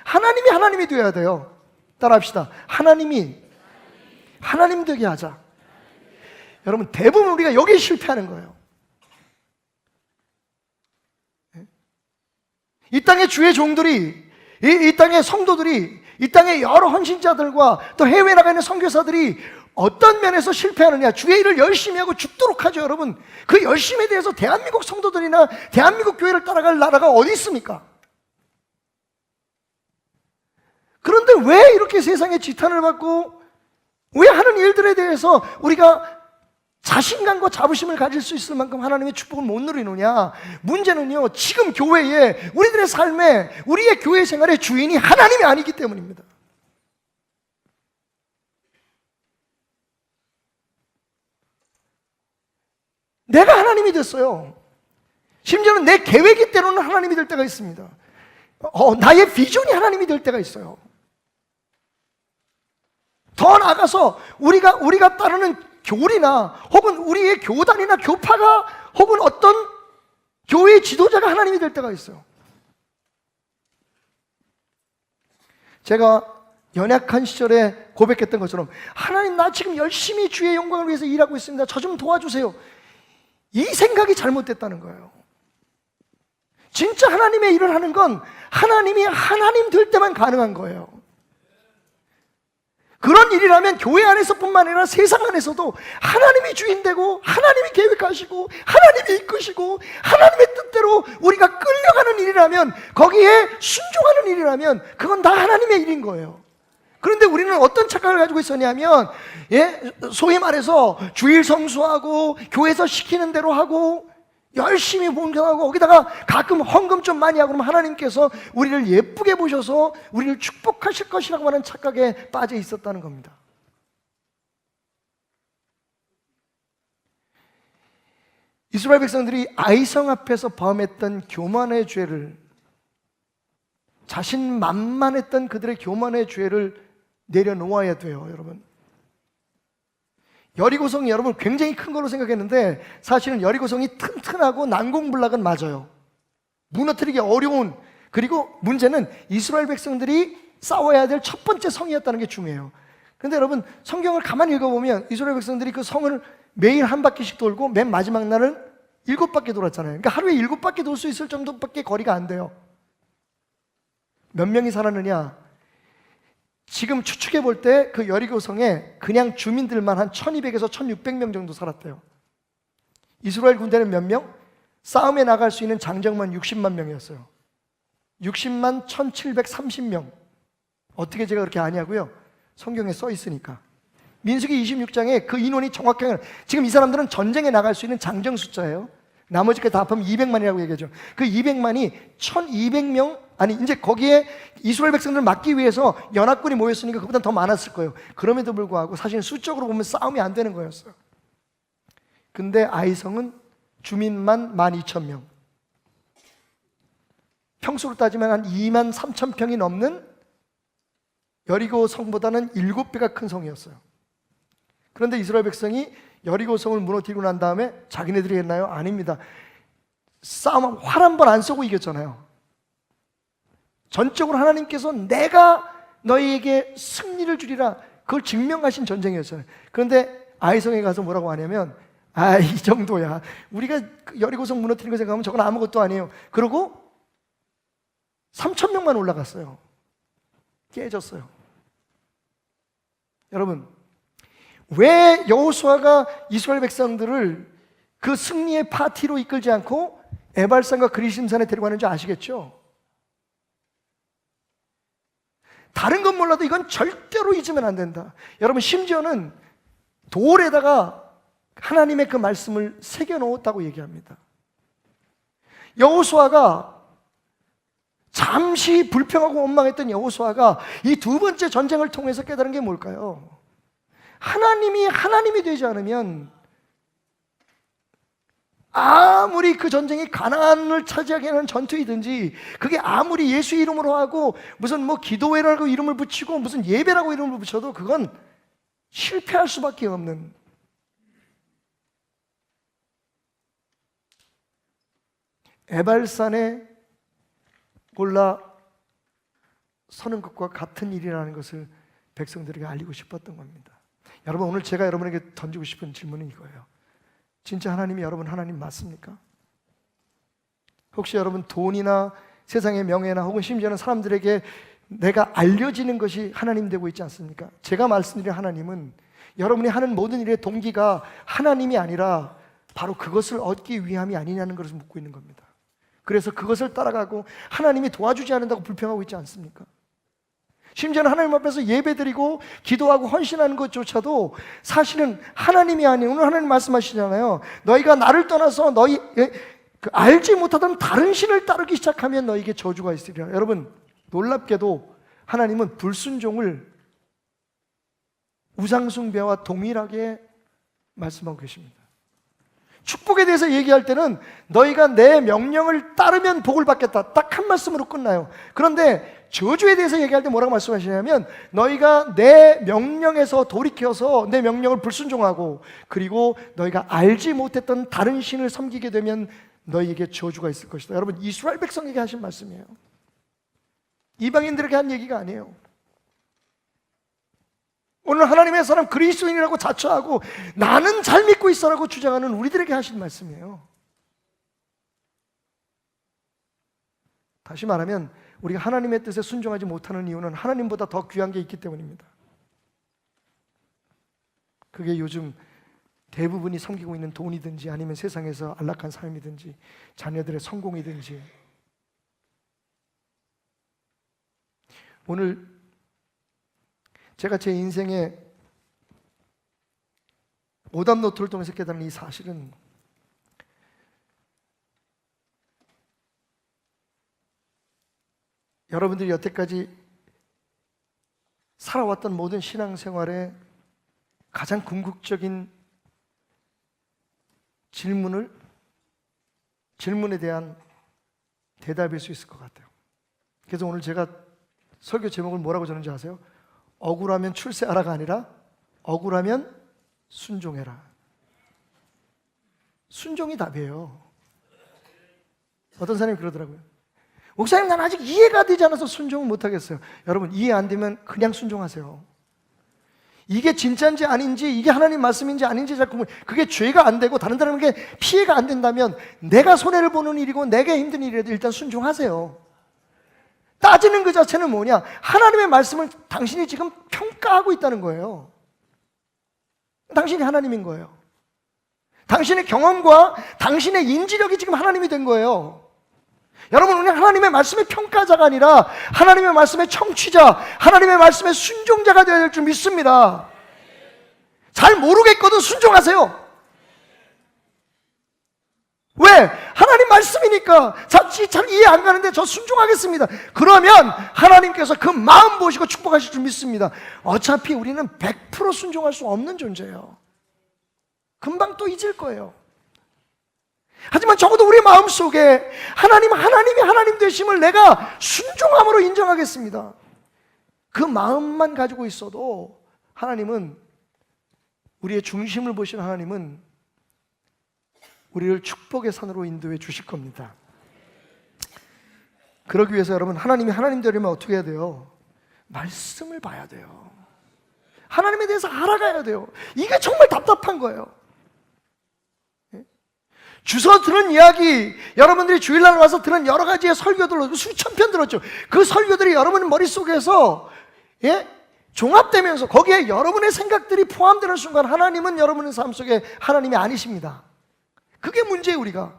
하나님이 되어야 돼요. 따라합시다. 하나님이 하나님 되게 하자. 여러분, 대부분 우리가 여기에 실패하는 거예요. 이 땅의 주의 종들이, 이 땅의 성도들이, 이 땅의 여러 헌신자들과 또 해외에 나가 있는 선교사들이 어떤 면에서 실패하느냐? 주의 일을 열심히 하고 죽도록 하죠. 여러분, 그 열심에 대해서 대한민국 성도들이나 대한민국 교회를 따라갈 나라가 어디 있습니까? 그런데 왜 이렇게 세상에 지탄을 받고, 왜 하는 일들에 대해서 우리가 자신감과 자부심을 가질 수 있을 만큼 하나님의 축복을 못 누리느냐? 문제는요, 지금 교회에, 우리들의 삶에, 우리의 교회 생활의 주인이 하나님이 아니기 때문입니다. 내가 하나님이 됐어요. 심지어는 내 계획이 때로는 하나님이 될 때가 있습니다. 나의 비전이 하나님이 될 때가 있어요. 더 나아가서 우리가 따르는 교리나 혹은 우리의 교단이나 교파가 혹은 어떤 교회의 지도자가 하나님이 될 때가 있어요. 제가 연약한 시절에 고백했던 것처럼, 하나님, 나 지금 열심히 주의 영광을 위해서 일하고 있습니다. 저 좀 도와주세요. 이 생각이 잘못됐다는 거예요. 진짜 하나님의 일을 하는 건 하나님이 하나님 될 때만 가능한 거예요. 그런 일이라면 교회 안에서뿐만 아니라 세상 안에서도 하나님이 주인되고, 하나님이 계획하시고, 하나님이 이끄시고, 하나님의 뜻대로 우리가 끌려가는 일이라면, 거기에 순종하는 일이라면 그건 다 하나님의 일인 거예요. 그런데 우리는 어떤 착각을 가지고 있었냐면, 소위 말해서 주일 성수하고 교회에서 시키는 대로 하고 열심히 봉사하고, 거기다가 가끔 헌금 좀 많이 하고 그러면 하나님께서 우리를 예쁘게 보셔서 우리를 축복하실 것이라고 하는 착각에 빠져 있었다는 겁니다. 이스라엘 백성들이 아이성 앞에서 범했던 교만의 죄를, 자신만만했던 그들의 교만의 죄를 내려놓아야 돼요, 여러분. 여리고성이 여러분 굉장히 큰 걸로 생각했는데, 사실은 여리고성이 튼튼하고 난공불락은 맞아요. 무너뜨리기 어려운, 그리고 문제는 이스라엘 백성들이 싸워야 될 첫 번째 성이었다는 게 중요해요. 그런데 여러분, 성경을 가만히 읽어보면 이스라엘 백성들이 그 성을 매일 한 바퀴씩 돌고 맨 마지막 날은 7바퀴 돌았잖아요. 그러니까 하루에 7바퀴 돌 수 있을 정도밖에 거리가 안 돼요. 몇 명이 살았느냐? 지금 추측해 볼 때 그 여리고성에 그냥 주민들만 한 1200에서 1600명 정도 살았대요. 이스라엘 군대는 몇 명? 싸움에 나갈 수 있는 장정만 60만 명이었어요. 60만 1730명. 어떻게 제가 그렇게 아냐고요? 성경에 써 있으니까. 민수기 26장에 그 인원이 정확하게, 지금 이 사람들은 전쟁에 나갈 수 있는 장정 숫자예요. 나머지까지 다 합하면 200만이라고 얘기하죠. 그 200만이 1200명, 아니 이제 거기에 이스라엘 백성들을 막기 위해서 연합군이 모였으니까 그보다 더 많았을 거예요. 그럼에도 불구하고 사실 수적으로 보면 싸움이 안 되는 거였어요. 근데 아이성은 주민만 12,000명, 평수로 따지면 한 2만 3천 평이 넘는 여리고 성보다는 7배가 큰 성이었어요. 그런데 이스라엘 백성이 여리고 성을 무너뜨리고 난 다음에 자기네들이 했나요? 아닙니다. 싸움 활 한 번 안 쏘고 이겼잖아요. 전적으로 하나님께서 내가 너희에게 승리를 주리라, 그걸 증명하신 전쟁이었잖아요. 그런데 아이성에 가서 뭐라고 하냐면, 이 정도야, 우리가 여리고성 무너뜨린 거 생각하면 저건 아무것도 아니에요. 그러고 3,000명만 올라갔어요. 깨졌어요. 여러분, 왜 여호수아가 이스라엘 백성들을 그 승리의 파티로 이끌지 않고 에발산과 그리심산에 데려가는지 아시겠죠? 다른 건 몰라도 이건 절대로 잊으면 안 된다. 여러분, 심지어는 돌에다가 하나님의 그 말씀을 새겨 놓았다고 얘기합니다. 여호수아가, 잠시 불평하고 원망했던 여호수아가 이 두 번째 전쟁을 통해서 깨달은 게 뭘까요? 하나님이 되지 않으면 아무리 그 전쟁이 가나안을 차지하게 하는 전투이든지, 그게 아무리 예수 이름으로 하고 무슨 기도회라고 이름을 붙이고 무슨 예배라고 이름을 붙여도 그건 실패할 수밖에 없는, 에발산에 올라 서는 것과 같은 일이라는 것을 백성들에게 알리고 싶었던 겁니다. 여러분, 오늘 제가 여러분에게 던지고 싶은 질문은 이거예요. 진짜 하나님이 여러분 하나님 맞습니까? 혹시 여러분 돈이나 세상의 명예나 혹은 심지어는 사람들에게 내가 알려지는 것이 하나님 되고 있지 않습니까? 제가 말씀드린 하나님은 여러분이 하는 모든 일의 동기가 하나님이 아니라 바로 그것을 얻기 위함이 아니냐는 것을 묻고 있는 겁니다. 그래서 그것을 따라가고 하나님이 도와주지 않는다고 불평하고 있지 않습니까? 심지어는 하나님 앞에서 예배드리고 기도하고 헌신하는 것조차도 사실은 하나님이 아닌, 오늘 하나님 말씀하시잖아요. 너희가 나를 떠나서 너희 알지 못하던 다른 신을 따르기 시작하면 너희에게 저주가 있으리라. 여러분, 놀랍게도 하나님은 불순종을 우상숭배와 동일하게 말씀하고 계십니다. 축복에 대해서 얘기할 때는 너희가 내 명령을 따르면 복을 받겠다, 딱 한 말씀으로 끝나요. 그런데 저주에 대해서 얘기할 때 뭐라고 말씀하시냐면 너희가 내 명령에서 돌이켜서 내 명령을 불순종하고 그리고 너희가 알지 못했던 다른 신을 섬기게 되면 너희에게 저주가 있을 것이다. 여러분, 이스라엘 백성에게 하신 말씀이에요. 이방인들에게 한 얘기가 아니에요. 오늘 하나님의 사람 그리스도인이라고 자처하고 나는 잘 믿고 있어라고 주장하는 우리들에게 하신 말씀이에요. 다시 말하면 우리가 하나님의 뜻에 순종하지 못하는 이유는 하나님보다 더 귀한 게 있기 때문입니다. 그게 요즘 대부분이 섬기고 있는 돈이든지 아니면 세상에서 안락한 삶이든지 자녀들의 성공이든지. 오늘 제가 제 인생에 오답노트를 통해서 깨달은 이 사실은 여러분들이 여태까지 살아왔던 모든 신앙생활의 가장 궁극적인 질문에 대한 대답일 수 있을 것 같아요. 그래서 오늘 제가 설교 제목을 뭐라고 적는지 아세요? 억울하면 출세하라가 아니라 억울하면 순종해라. 순종이 답이에요. 어떤 사람이 그러더라고요. 목사님, 난 아직 이해가 되지 않아서 순종을 못하겠어요. 여러분, 이해 안 되면 그냥 순종하세요. 이게 진짜인지 아닌지, 이게 하나님 말씀인지 아닌지 자꾸 그게 죄가 안 되고 다른 사람에게 피해가 안 된다면 내가 손해를 보는 일이고 내게 힘든 일이라도 일단 순종하세요. 따지는 그 자체는 뭐냐? 하나님의 말씀을 당신이 지금 평가하고 있다는 거예요. 당신이 하나님인 거예요. 당신의 경험과 당신의 인지력이 지금 하나님이 된 거예요. 여러분, 우리는 하나님의 말씀의 평가자가 아니라 하나님의 말씀의 청취자, 하나님의 말씀의 순종자가 되어야 될 줄 믿습니다. 잘 모르겠거든 순종하세요. 왜? 하나님 말씀이니까. 자칫 잘 이해 안 가는데 저 순종하겠습니다. 그러면 하나님께서 그 마음 보시고 축복하실 줄 믿습니다. 어차피 우리는 100% 순종할 수 없는 존재예요. 금방 또 잊을 거예요. 하지만 적어도 우리 마음속에 하나님이 하나님 되심을 내가 순종함으로 인정하겠습니다. 그 마음만 가지고 있어도 하나님은, 우리의 중심을 보시는 하나님은 우리를 축복의 산으로 인도해 주실 겁니다. 그러기 위해서 여러분, 하나님이 하나님 되려면 어떻게 해야 돼요? 말씀을 봐야 돼요. 하나님에 대해서 알아가야 돼요. 이게 정말 답답한 거예요. 주워 들은 이야기, 여러분들이 주일날 와서 들은 여러 가지의 설교들 수천 편 들었죠. 그 설교들이 여러분 머릿속에서 종합되면서 거기에 여러분의 생각들이 포함되는 순간 하나님은 여러분의 삶 속에 하나님이 아니십니다. 그게 문제예요. 우리가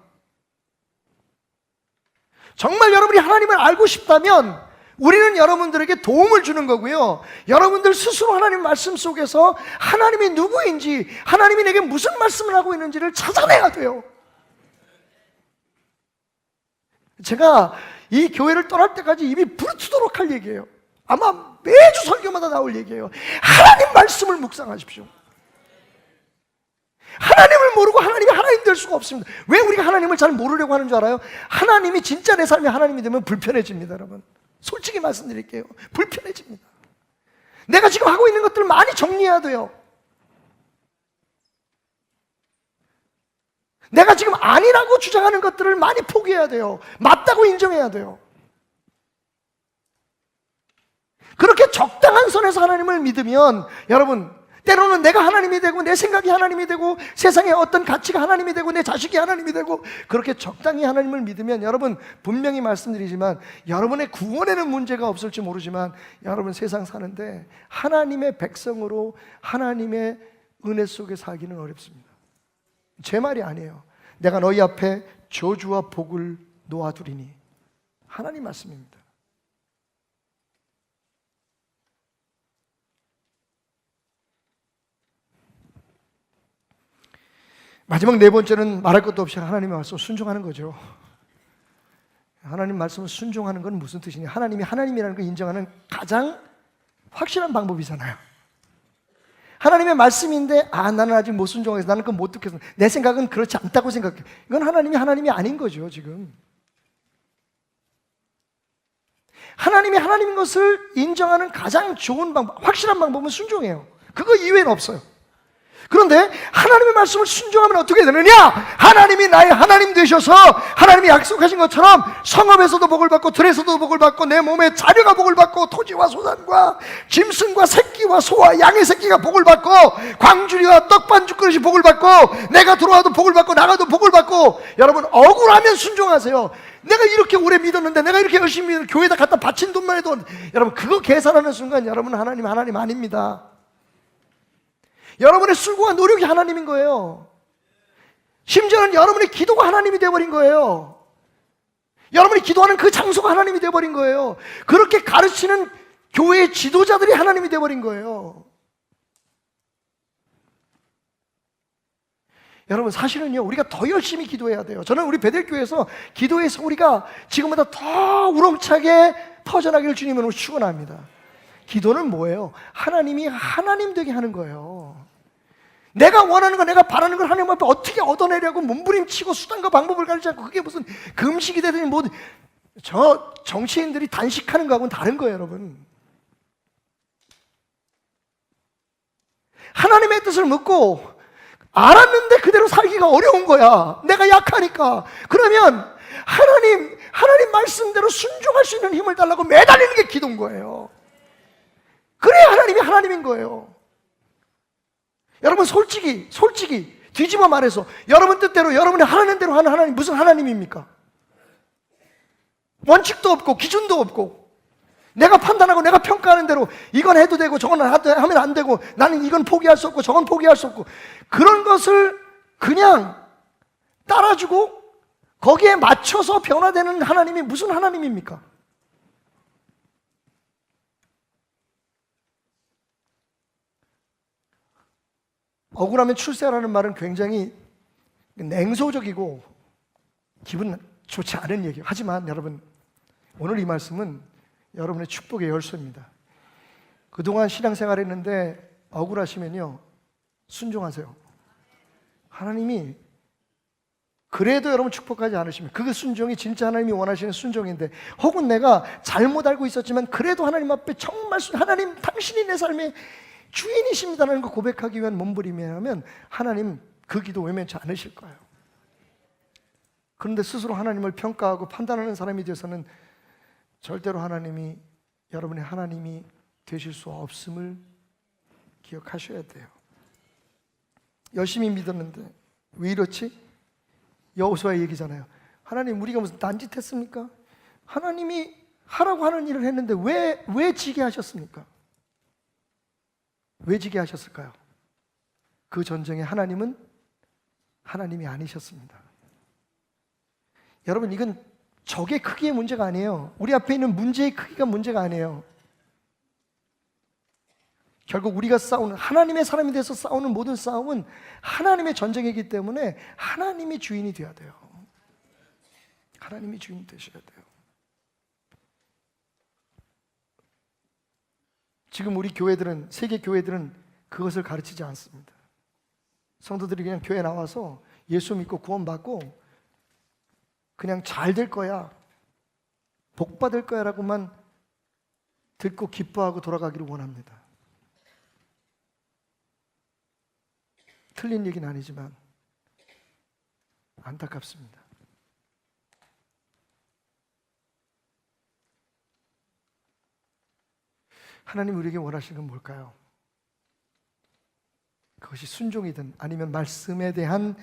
정말 여러분이 하나님을 알고 싶다면 우리는 여러분들에게 도움을 주는 거고요, 여러분들 스스로 하나님 말씀 속에서 하나님이 누구인지, 하나님이 내게 무슨 말씀을 하고 있는지를 찾아내야 돼요. 제가 이 교회를 떠날 때까지 입이 부르트도록 할 얘기예요. 아마 매주 설교마다 나올 얘기예요. 하나님 말씀을 묵상하십시오. 하나님을 모르고 하나님이 하나님 될 수가 없습니다. 왜 우리가 하나님을 잘 모르려고 하는 줄 알아요? 하나님이 진짜 내 삶에 하나님이 되면 불편해집니다. 여러분, 솔직히 말씀드릴게요. 불편해집니다. 내가 지금 하고 있는 것들을 많이 정리해야 돼요. 내가 지금 아니라고 주장하는 것들을 많이 포기해야 돼요. 맞다고 인정해야 돼요. 그렇게 적당한 선에서 하나님을 믿으면 여러분, 때로는 내가 하나님이 되고 내 생각이 하나님이 되고 세상의 어떤 가치가 하나님이 되고 내 자식이 하나님이 되고, 그렇게 적당히 하나님을 믿으면 여러분, 분명히 말씀드리지만 여러분의 구원에는 문제가 없을지 모르지만 여러분 세상 사는데 하나님의 백성으로 하나님의 은혜 속에 살기는 어렵습니다. 제 말이 아니에요. 내가 너희 앞에 저주와 복을 놓아두리니, 하나님 말씀입니다. 마지막 네 번째는 말할 것도 없이 하나님의 말씀을 순종하는 거죠. 하나님 말씀을 순종하는 건 무슨 뜻이냐? 하나님이 하나님이라는 걸 인정하는 가장 확실한 방법이잖아요. 하나님의 말씀인데 나는 아직 못 순종해서 나는 그건 못 듣겠어. 내 생각은 그렇지 않다고 생각해. 이건 하나님이 아닌 거죠, 지금. 하나님이 하나님인 것을 인정하는 가장 좋은 방법, 확실한 방법은 순종이에요. 그거 이외에는 없어요. 그런데 하나님의 말씀을 순종하면 어떻게 되느냐? 하나님이 나의 하나님 되셔서 하나님이 약속하신 것처럼 성읍에서도 복을 받고 들에서도 복을 받고 내 몸에 자녀가 복을 받고 토지와 소산과 짐승과 새끼와 소와 양의 새끼가 복을 받고 광주리와 떡반죽 그릇이 복을 받고 내가 들어와도 복을 받고 나가도 복을 받고. 여러분, 억울하면 순종하세요. 내가 이렇게 오래 믿었는데, 내가 이렇게 열심히 교회에다 갖다 바친 돈만 해도, 여러분 그거 계산하는 순간 여러분 하나님 아닙니다. 여러분의 수고와 노력이 하나님인 거예요. 심지어는 여러분의 기도가 하나님이 되어버린 거예요. 여러분이 기도하는 그 장소가 하나님이 되어버린 거예요. 그렇게 가르치는 교회의 지도자들이 하나님이 되어버린 거예요. 여러분, 사실은요, 우리가 더 열심히 기도해야 돼요. 저는 우리 베델교회에서 기도의 소리가 지금보다 더 우렁차게 퍼져나기를 주님으로 축원합니다. 기도는 뭐예요? 하나님이 하나님 되게 하는 거예요. 내가 원하는 거, 내가 바라는 걸 하나님 앞에 어떻게 얻어내려고 몸부림치고 수단과 방법을 가르치지 않고, 그게 무슨 금식이 되더니 뭐, 저 정치인들이 단식하는 거하고는 다른 거예요, 여러분. 하나님의 뜻을 묻고 알았는데 그대로 살기가 어려운 거야. 내가 약하니까. 그러면 하나님 말씀대로 순종할 수 있는 힘을 달라고 매달리는 게 기도인 거예요. 그래야 하나님이 하나님인 거예요. 여러분, 솔직히 뒤집어 말해서 여러분 뜻대로 여러분이 하라는 대로 하는 하나님 무슨 하나님입니까? 원칙도 없고 기준도 없고 내가 판단하고 내가 평가하는 대로 이건 해도 되고 저건 하면 안 되고 나는 이건 포기할 수 없고 저건 포기할 수 없고, 그런 것을 그냥 따라주고 거기에 맞춰서 변화되는 하나님이 무슨 하나님입니까? 억울하면 출세하라는 말은 굉장히 냉소적이고 기분 좋지 않은 얘기예요. 하지만 여러분, 오늘 이 말씀은 여러분의 축복의 열쇠입니다. 그동안 신앙생활 했는데 억울하시면요, 순종하세요. 하나님이 그래도 여러분 축복하지 않으시면 그 순종이 진짜 하나님이 원하시는 순종인데, 혹은 내가 잘못 알고 있었지만 그래도 하나님 앞에 정말 하나님 당신이 내 삶의 주인이십니다라는 거 고백하기 위한 몸부림이라면 하나님 그 기도 외면치 않으실 거예요. 그런데 스스로 하나님을 평가하고 판단하는 사람이 되어서는 절대로 하나님이 여러분의 하나님이 되실 수 없음을 기억하셔야 돼요. 열심히 믿었는데 왜 이렇지? 여호수아의 얘기잖아요. 하나님, 우리가 무슨 딴짓했습니까? 하나님이 하라고 하는 일을 했는데 왜 지게 하셨습니까? 왜 지게 하셨을까요? 그 전쟁에 하나님은 하나님이 아니셨습니다. 여러분, 이건 적의 크기의 문제가 아니에요. 우리 앞에 있는 문제의 크기가 문제가 아니에요. 결국 우리가 싸우는, 하나님의 사람이 돼서 싸우는 모든 싸움은 하나님의 전쟁이기 때문에 하나님이 주인이 되어야 돼요. 하나님이 주인이 되셔야 돼요. 지금 우리 교회들은, 세계 교회들은 그것을 가르치지 않습니다. 성도들이 그냥 교회 나와서 예수 믿고 구원받고 그냥 잘 될 거야, 복 받을 거야 라고만 듣고 기뻐하고 돌아가기를 원합니다. 틀린 얘기는 아니지만 안타깝습니다. 하나님 우리에게 원하시는 건 뭘까요? 그것이 순종이든 아니면 말씀에 대한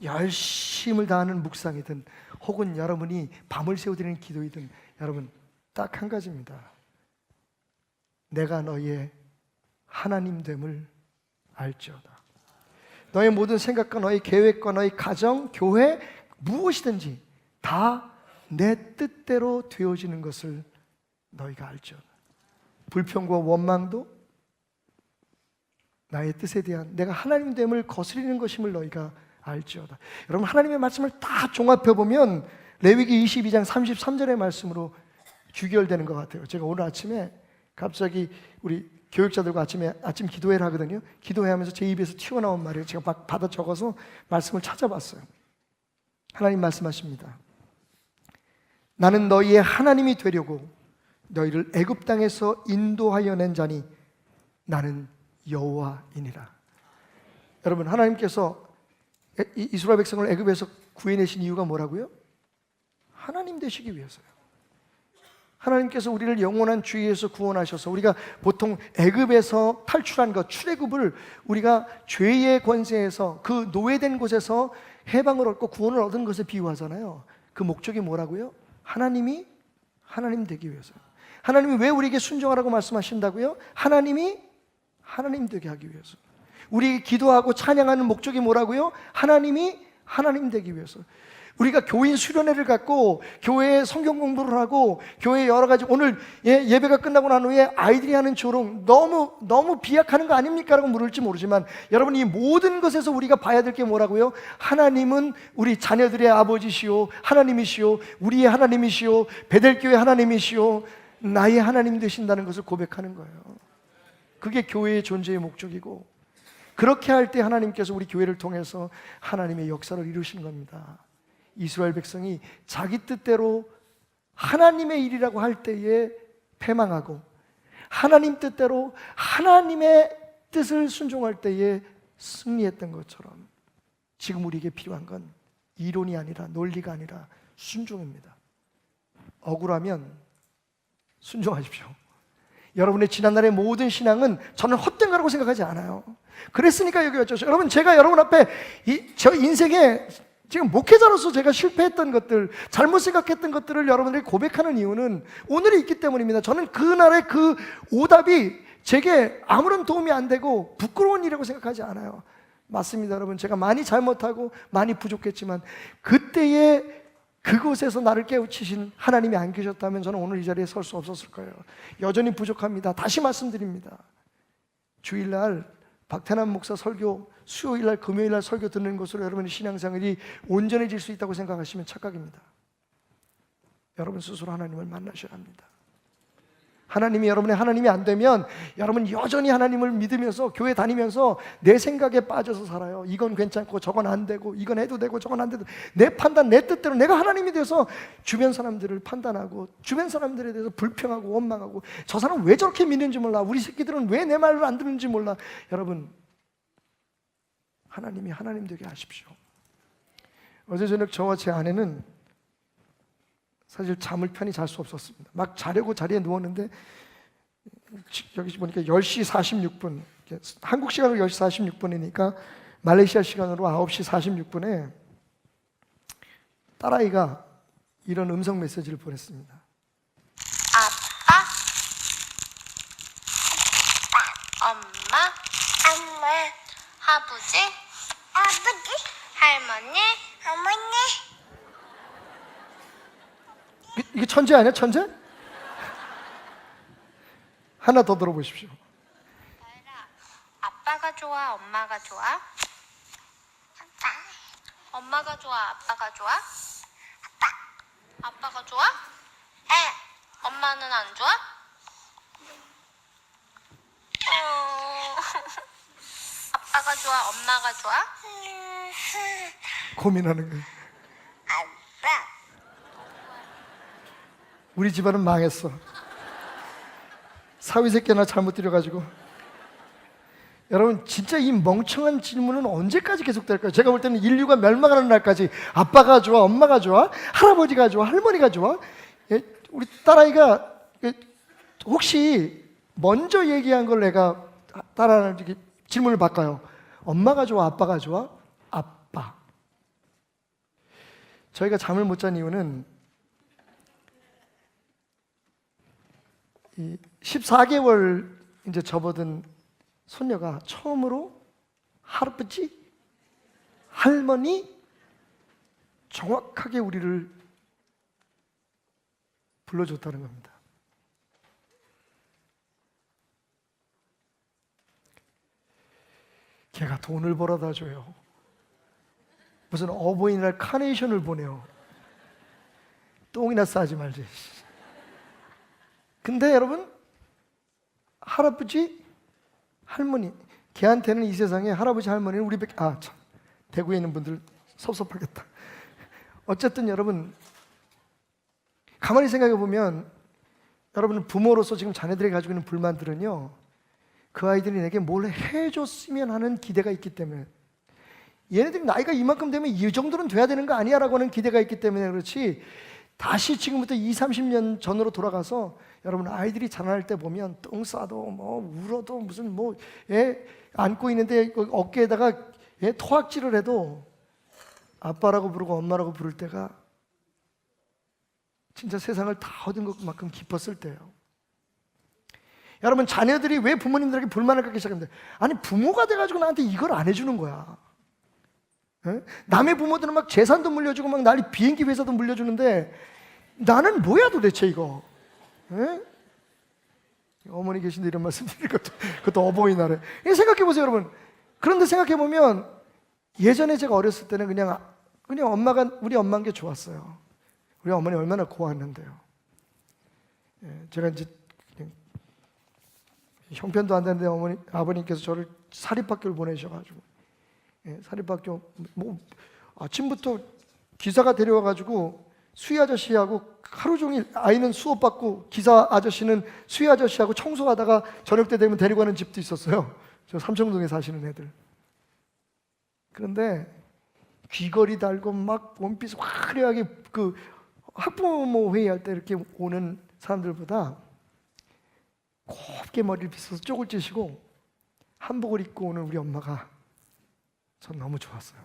열심을 다하는 묵상이든 혹은 여러분이 밤을 새워드리는 기도이든 여러분 딱 한 가지입니다. 내가 너의 하나님됨을 알지어다. 너의 모든 생각과 너의 계획과 너의 가정, 교회 무엇이든지 다 내 뜻대로 되어지는 것을 너희가 알지어다. 불평과 원망도 나의 뜻에 대한 내가 하나님됨을 거스리는 것임을 너희가 알지어다. 여러분 하나님의 말씀을 다 종합해 보면 레위기 22장 33절의 말씀으로 귀결되는 것 같아요. 제가 오늘 아침에 갑자기 우리 교육자들과 아침 기도회를 하거든요. 기도회하면서 제 입에서 튀어나온 말이에요. 제가 막 받아 적어서 말씀을 찾아봤어요. 하나님 말씀하십니다. 나는 너희의 하나님이 되려고 너희를 애굽 땅에서 인도하여 낸 자니 나는 여호와이니라. 여러분 하나님께서 이스라엘 백성을 애굽에서 구해내신 이유가 뭐라고요? 하나님 되시기 위해서요. 하나님께서 우리를 영원한 주의에서 구원하셔서 우리가 보통 애굽에서 탈출한 것, 출애굽을 우리가 죄의 권세에서 그 노예된 곳에서 해방을 얻고 구원을 얻은 것에 비유하잖아요. 그 목적이 뭐라고요? 하나님이 하나님 되기 위해서요. 하나님이 왜 우리에게 순종하라고 말씀하신다고요? 하나님이 하나님 되게 하기 위해서. 우리 기도하고 찬양하는 목적이 뭐라고요? 하나님이 하나님 되기 위해서. 우리가 교인 수련회를 갖고 교회에 성경 공부를 하고 교회에 여러 가지 오늘 예배가 끝나고 난 후에 아이들이 하는 조롱 너무 비약하는 거 아닙니까? 라고 물을지 모르지만 여러분 이 모든 것에서 우리가 봐야 될 게 뭐라고요? 하나님은 우리 자녀들의 아버지시오 하나님이시오 우리의 하나님이시오 베델교회 하나님이시오 나의 하나님 되신다는 것을 고백하는 거예요. 그게 교회의 존재의 목적이고 그렇게 할 때 하나님께서 우리 교회를 통해서 하나님의 역사를 이루시는 겁니다. 이스라엘 백성이 자기 뜻대로 하나님의 일이라고 할 때에 패망하고 하나님 뜻대로 하나님의 뜻을 순종할 때에 승리했던 것처럼 지금 우리에게 필요한 건 이론이 아니라 논리가 아니라 순종입니다. 억울하면 순종하십시오. 여러분의 지난날의 모든 신앙은 저는 헛된 거라고 생각하지 않아요. 그랬으니까 여기 왔죠. 여러분 제가 여러분 앞에 저 인생에 지금 목회자로서 제가 실패했던 것들, 잘못 생각했던 것들을 여러분들이 고백하는 이유는 오늘이 있기 때문입니다. 저는 그날의 그 오답이 제게 아무런 도움이 안 되고 부끄러운 일이라고 생각하지 않아요. 맞습니다, 여러분. 제가 많이 잘못하고 많이 부족했지만 그때에 그곳에서 나를 깨우치신 하나님이 안 계셨다면 저는 오늘 이 자리에 설 수 없었을 거예요. 여전히 부족합니다. 다시 말씀드립니다. 주일날 박태남 목사 설교, 수요일날 금요일날 설교 듣는 것으로 여러분의 신앙생활이 온전해질 수 있다고 생각하시면 착각입니다. 여러분 스스로 하나님을 만나셔야 합니다. 하나님이 여러분의 하나님이 안 되면 여러분 여전히 하나님을 믿으면서 교회 다니면서 내 생각에 빠져서 살아요. 이건 괜찮고 저건 안 되고 이건 해도 되고 저건 안 돼도 내 판단 내 뜻대로 내가 하나님이 돼서 주변 사람들을 판단하고 주변 사람들에 대해서 불평하고 원망하고 저 사람 왜 저렇게 믿는지 몰라 우리 새끼들은 왜 내 말을 안 듣는지 몰라. 여러분 하나님이 하나님 되게 하십시오. 어제 저녁 저와 제 아내는 사실 잠을 편히 잘 수 없었습니다. 막 자려고 자리에 누웠는데 여기 보니까 10시 46분 한국 시간으로 10시 46분이니까 말레이시아 시간으로 9시 46분에 딸아이가 이런 음성 메시지를 보냈습니다. 아빠, 엄마, 아버지, 할머니, 이게 천재 아니야? 천재? 하나 더 들어보십시오. 아빠가 좋아, 엄마가 좋아? 엄마가 좋아, 아빠가 좋아? 아빠가 좋아? 엄마는 안 좋아? 아빠가 좋아, 엄마가 좋아? 고민하는 거예요. 우리 집안은 망했어. 사위새끼 하나 잘못 들여가지고. 여러분 진짜 이 멍청한 질문은 언제까지 계속될까요? 제가 볼 때는 인류가 멸망하는 날까지 아빠가 좋아, 엄마가 좋아, 할아버지가 좋아, 할머니가 좋아? 예, 우리 딸아이가 혹시 먼저 얘기한 걸 내가 딸아이한테 이렇게 질문을 바꿔요. 엄마가 좋아, 아빠가 좋아? 아빠. 저희가 잠을 못 잔 이유는 이 14개월 이제 접어든 손녀가 처음으로 할아버지, 할머니 정확하게 우리를 불러줬다는 겁니다. 걔가 돈을 벌어다 줘요. 무슨 어버이날 카네이션을 보내요. 똥이나 싸지 말지. 근데 여러분, 할아버지, 할머니, 걔한테는 이 세상에 할아버지, 할머니는 우리밖에, 참, 대구에 있는 분들 섭섭하겠다. 어쨌든 여러분, 가만히 생각해 보면 여러분 부모로서 지금 자녀들이 가지고 있는 불만들은요, 그 아이들이 내게 뭘 해줬으면 하는 기대가 있기 때문에, 얘네들이 나이가 이만큼 되면 이 정도는 돼야 되는 거 아니야 라고 하는 기대가 있기 때문에 그렇지, 다시 지금부터 20, 30년 전으로 돌아가서 여러분 아이들이 자라날 때 보면 똥 싸도 뭐 울어도 무슨 뭐 안고 있는데 어깨에다가 토악질을 해도 아빠라고 부르고 엄마라고 부를 때가 진짜 세상을 다 얻은 것만큼 기뻤을 때예요. 여러분 자녀들이 왜 부모님들에게 불만을 갖기 시작합니다. 아니 부모가 돼가지고 나한테 이걸 안 해주는 거야. 남의 부모들은 막 재산도 물려주고 막 난리 비행기 회사도 물려주는데 나는 뭐야 도대체 이거. 어머니 계신데 이런 말씀 드릴 그것도 어버이날에. 생각해보세요 여러분. 그런데 생각해보면 예전에 제가 어렸을 때는 그냥 우리 엄마인 게 좋았어요. 우리 어머니 얼마나 고왔는데요. 제가 이제 그냥 형편도 안 되는데 아버님께서 저를 사립학교를 보내셔가지고 사립학교 뭐 아침부터 기사가 데려와가지고 수희 아저씨하고 하루 종일 아이는 수업 받고 기사 아저씨는 수희 아저씨하고 청소하다가 저녁 때 되면 데리고 가는 집도 있었어요. 저 삼청동에 사시는 애들. 그런데 귀걸이 달고 막 원피스 화려하게 그 학부모 회의할 때 이렇게 오는 사람들보다 곱게 머리를 빗어서 쪽을 찌시고 한복을 입고 오는 우리 엄마가 전 너무 좋았어요.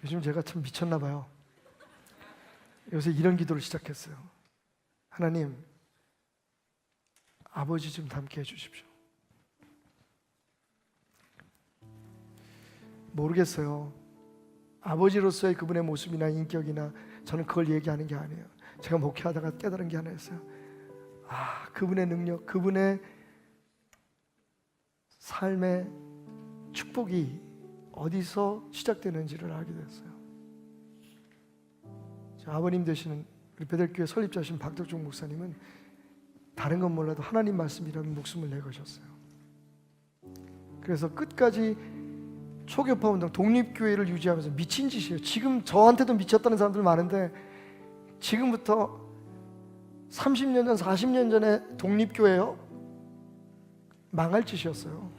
요즘 제가 참 미쳤나 봐요. 요새 이런 기도를 시작했어요. 하나님, 아버지 좀 닮게 해주십시오. 모르겠어요. 아버지로서의 그분의 모습이나 인격이나 저는 그걸 얘기하는 게 아니에요. 제가 목회하다가 깨달은 게 하나 있어요. 그분의 능력, 그분의 삶의 축복이 어디서 시작되는지를 알게 됐어요. 아버님 되시는 우리 베델교회 설립자신 박덕종 목사님은 다른 건 몰라도 하나님 말씀이라는 목숨을 내거셨어요. 그래서 끝까지 초교파 운동, 독립교회를 유지하면서 미친 짓이에요. 지금 저한테도 미쳤다는 사람들 많은데 지금부터 30년 전, 40년 전에 독립교회요? 망할 짓이었어요.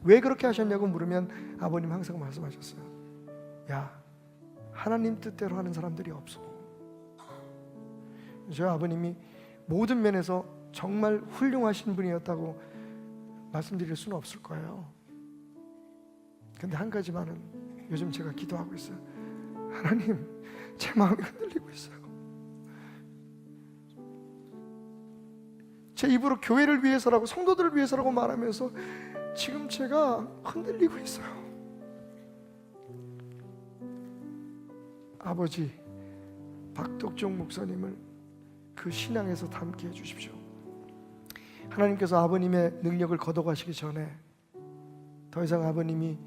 왜 그렇게 하셨냐고 물으면 아버님 항상 말씀하셨어요. 야, 하나님 뜻대로 하는 사람들이 없어. 저희 아버님이 모든 면에서 정말 훌륭하신 분이었다고 말씀드릴 수는 없을 거예요. 근데 한 가지만은 요즘 제가 기도하고 있어요. 하나님, 제 마음이 흔들리고 있어요. 제 입으로 교회를 위해서라고 성도들을 위해서라고 말하면서 지금 제가 흔들리고 있어요. 아버지 박덕종 목사님을 그 신앙에서 담게 해주십시오. 하나님께서 아버님의 능력을 거둬가시기 전에 더 이상 아버님이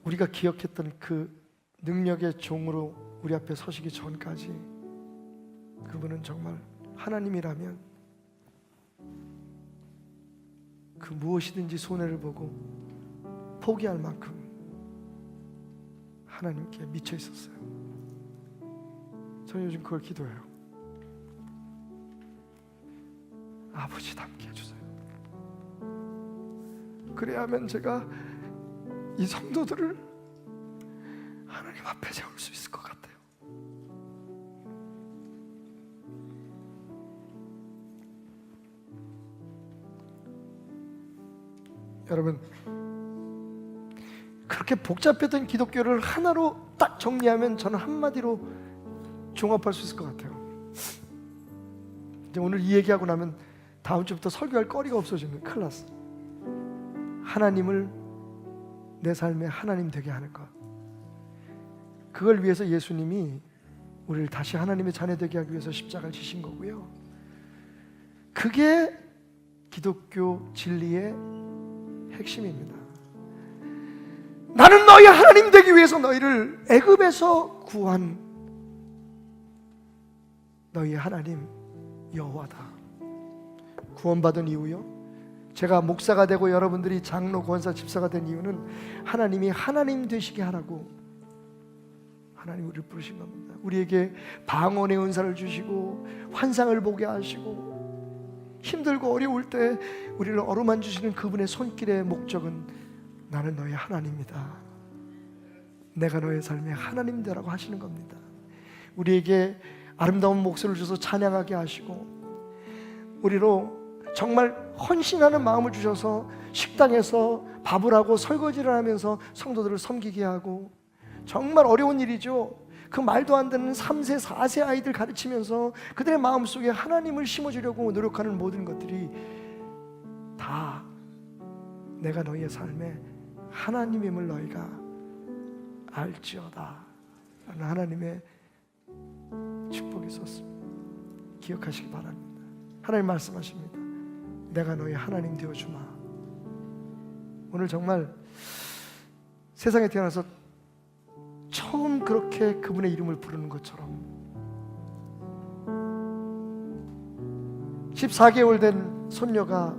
우리가 기억했던 그 능력의 종으로 우리 앞에 서시기 전까지 그분은 정말 하나님이라면 그 무엇이든지 손해를 보고 포기할 만큼 하나님께 미쳐 있었어요. 저는 요즘 그걸 기도해요. 아버지 닮게 해주세요. 그래야만 제가 이 성도들을 하나님 앞에 세울 수 있을 것 같아요. 여러분, 그렇게 복잡했던 기독교를 하나로 딱 정리하면 저는 한마디로 종합할 수 있을 것 같아요. 이제 오늘 이 얘기하고 나면 다음 주부터 설교할 거리가 없어지면 큰일 났어. 하나님을 내 삶에 하나님 되게 하는 것, 그걸 위해서 예수님이 우리를 다시 하나님의 자녀 되게 하기 위해서 십자가를 지신 거고요. 그게 기독교 진리의 핵심입니다. 나는 너희 하나님 되기 위해서 너희를 애굽에서 구한 너희 하나님 여호와다. 구원받은 이유요, 제가 목사가 되고 여러분들이 장로, 권사, 집사가 된 이유는 하나님이 하나님 되시게 하라고 하나님 우리를 부르신 겁니다. 우리에게 방언의 은사를 주시고 환상을 보게 하시고 힘들고 어려울 때 우리를 어루만지시는 그분의 손길의 목적은 나는 너의 하나님이다, 내가 너의 삶의 하나님 되라고 하시는 겁니다. 우리에게 아름다운 목소리를 주셔서 찬양하게 하시고 우리로 정말 헌신하는 마음을 주셔서 식당에서 밥을 하고 설거지를 하면서 성도들을 섬기게 하고, 정말 어려운 일이죠. 그 말도 안 되는 3세, 4세 아이들 가르치면서 그들의 마음속에 하나님을 심어주려고 노력하는 모든 것들이 다 내가 너희의 삶에 하나님임을 너희가 알지어다 라는 하나님의 축복이 있었습니다. 기억하시기 바랍니다. 하나님 말씀하십니다. 내가 너희 하나님 되어주마. 오늘 정말 세상에 태어나서 처음 그렇게 그분의 이름을 부르는 것처럼 14개월 된 손녀가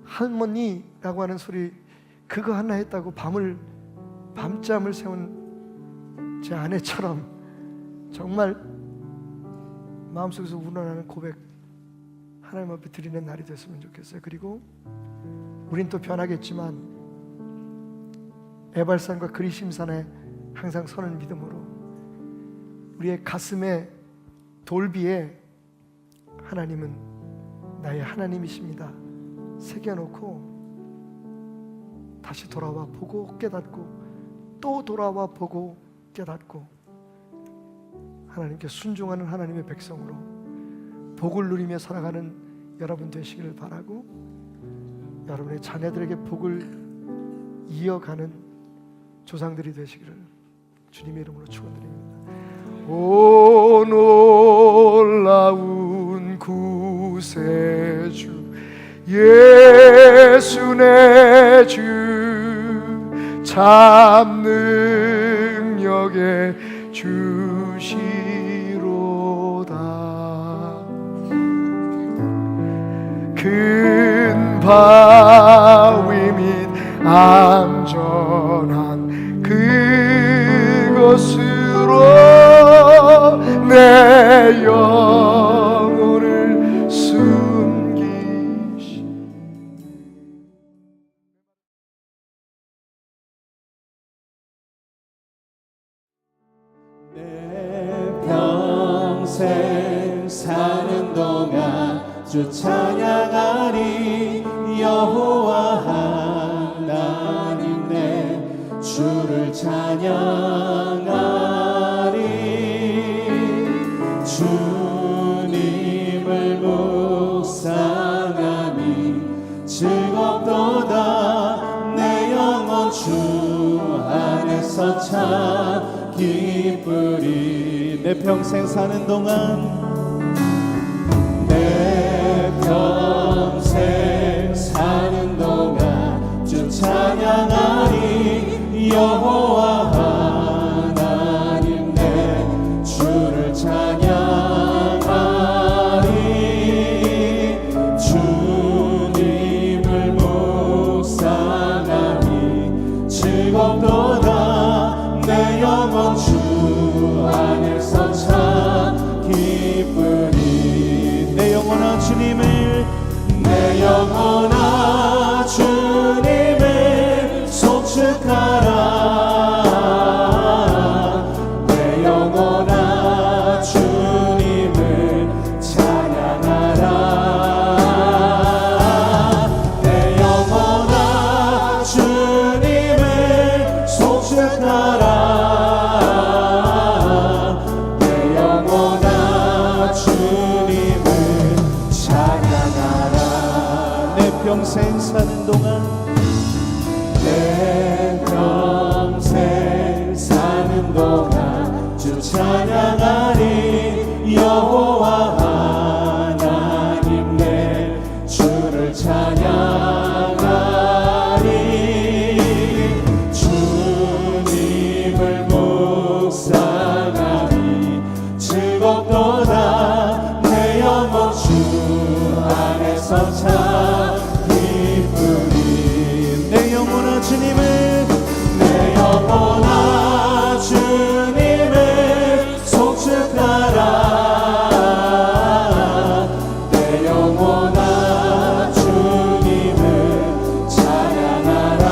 할머니라고 하는 소리 그거 하나 했다고 밤잠을 세운 제 아내처럼 정말 마음속에서 우러나는 고백 하나님 앞에 드리는 날이 됐으면 좋겠어요. 그리고 우린 또 변하겠지만 에발산과 그리심산에 항상 서는 믿음으로 우리의 가슴에 돌비에 하나님은 나의 하나님이십니다 새겨놓고 다시 돌아와 보고 깨닫고 또 돌아와 보고 깨닫고 하나님께 순종하는 하나님의 백성으로 복을 누리며 살아가는 여러분 되시기를 바라고, 여러분의 자녀들에게 복을 이어가는 조상들이 되시기를 주님의 이름으로 축원드립니다. 오 놀라운 구세주 예수 내 주 참 능력의 주시로다. 큰 바위 및 안전한 그곳으로 내 영혼을 숨기시. 내 평생 사는 동안 주 찬양하리. 여호와 하나님 내 주를 찬양하리. 주님을 묵상하니 즐겁도다. 내 영혼 주 안에서 참 기쁘리. 내 평생 사는 동안 내 평생 사는 동안 주 찬양하리. 여호와 하나님 내 주를 찬양하리. 주님을 묵상하니 즐겁도다. 내 영혼 주 안에서 참 기쁘리. 내 영혼아 주님을 송축하라 내 영혼아 주님을 찬양하라 내 영혼아 주님을 송축하라 내 영혼아 주님을 찬양하라 내 평생 사는 동안 내 평생 사는 동안 주 찬양하리 여호와 하나님 내 주를 찬양하리 주님을 묵상하니 즐겁도다 내 영혼 주 안에서 참 기쁘리 내 영혼아 주님을 내 영혼아 주님을 송축하라 내 영혼아 주님을 찬양하라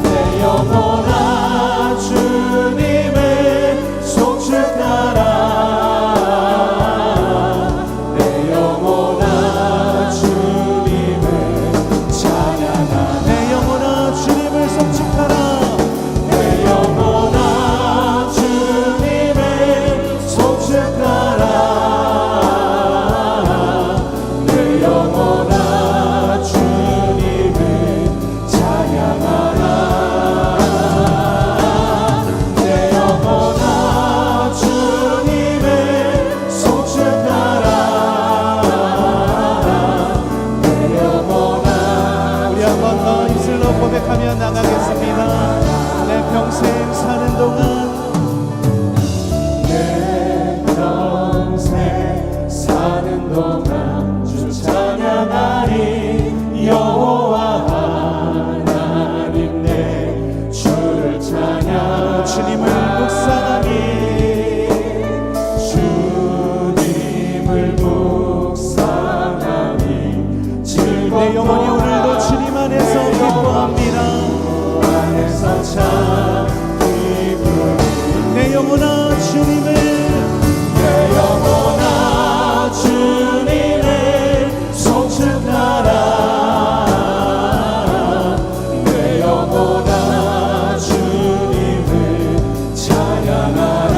내 영혼아 주님을 송축하라 내 영혼아 주님을 찬양하라 내 영혼아 주님을 송축하라 내 영혼아 주님을 송축하라 내 영혼아 주님을 찬양하라 내 영혼아 주님을 송축하라 내 영혼아 우리 한 번 더 입술로 고백하며 나가겠습니다 내 평생 사는 동안 내 평생 사는 동안 주 찬양하리 여호와 하나님 내 주를 찬양 주님을 묵상하니 주님을 묵상하니 내 영혼이 오늘도 주님 안에서 기뻐합니다 안에서 참 기쁘리 내 영혼아 주님을 내 영혼아 주님을 송축하라 내 영혼아 주님을 찬양하라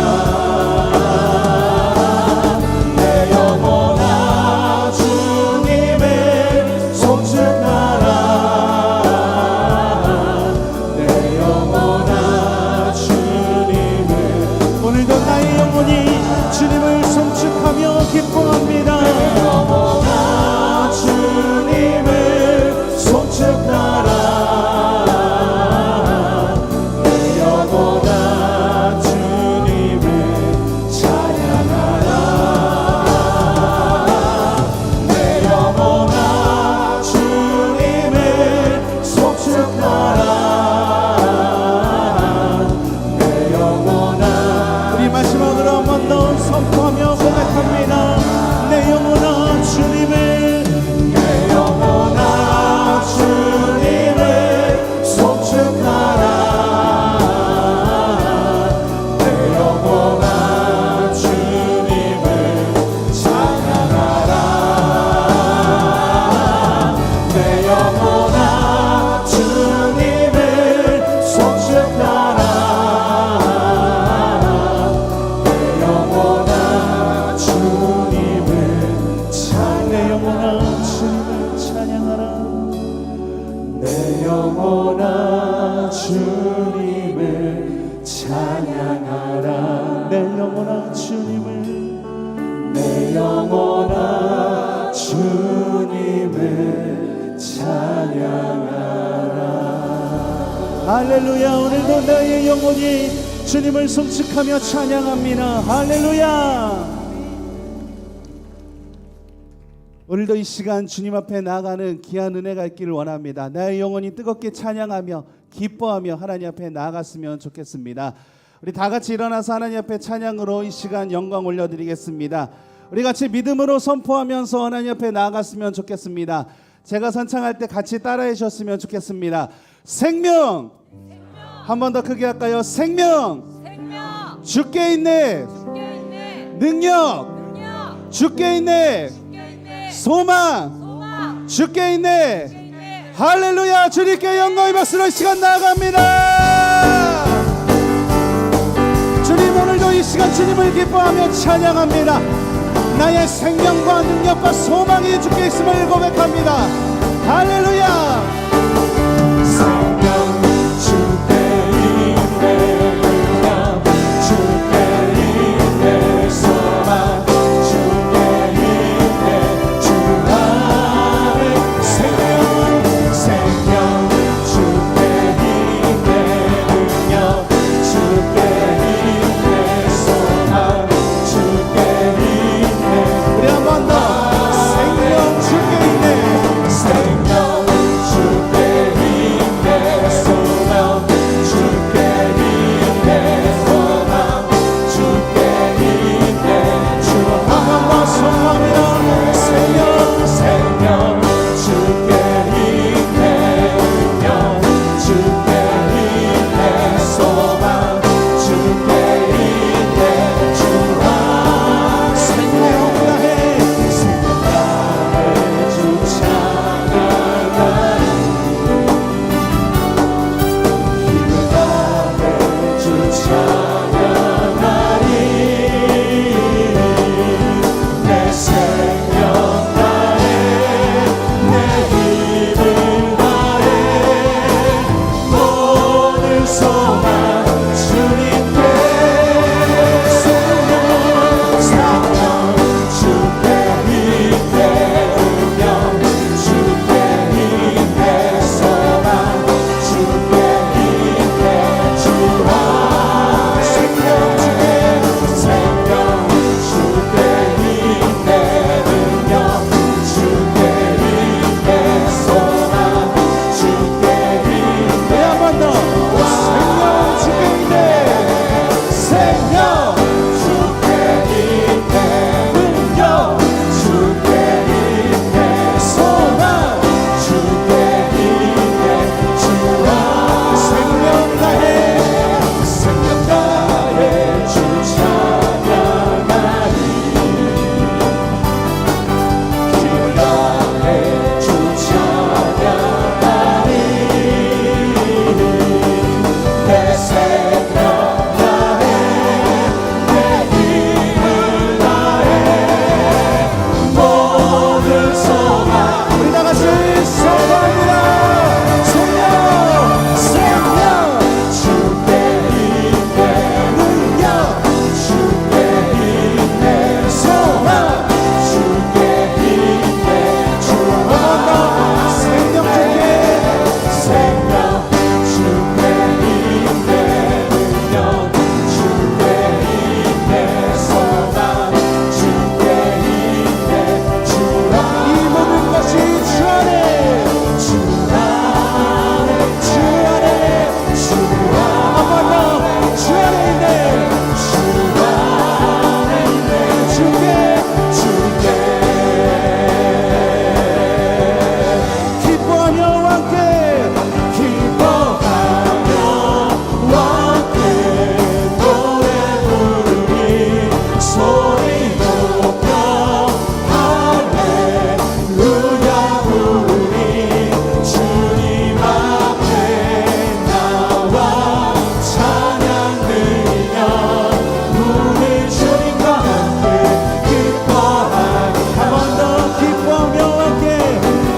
내 영혼아 주님을 송축하라 내 영혼아 주님을 오늘도 나의 영혼이 주님을 송축하며 기뻐합니다 내 영혼아 주님을 송축하라 내 영혼아 주님을 찬양하라 내 영혼아 주님을 송축하라 내 영혼아 우리 마지막으로 한 번 더 선포하며 고백합니다 내 영혼아 주님을 내 영혼아 주님을 송축하라 내 영혼아 주님을 찬양하라 내 영혼아 주님을 송축하라 내 영혼아 주님을 내 영혼아 주님을 찬양하라 내 영혼아 주님을 찬양하라 내 영혼아 주님을 내 영혼아 주님을 찬양하라 할렐루야 오늘도 나의 영혼이 주님을 송축하며 찬양합니다 할렐루야 오늘도 이 시간 주님 앞에 나아가는 귀한 은혜가 있기를 원합니다. 나의 영혼이 뜨겁게 찬양하며 기뻐하며 하나님 앞에 나아갔으면 좋겠습니다. 우리 다 같이 일어나서 하나님 앞에 찬양으로 이 시간 영광 올려드리겠습니다. 우리 같이 믿음으로 선포하면서 하나님 앞에 나아갔으면 좋겠습니다. 제가 선창할 때 같이 따라해 주셨으면 좋겠습니다. 생명. 한 번 더 크게 할까요? 생명. 주께 있네. 능력. 주께 있네. 소망. 주께 있네. 할렐루야. 주님께 영광의 박수로 이 시간 나아갑니다. 주님, 오늘도 이 시간 주님을 기뻐하며 찬양합니다. 나의 생명과 능력과 소망이 주께 있음을 고백합니다. 할렐루야.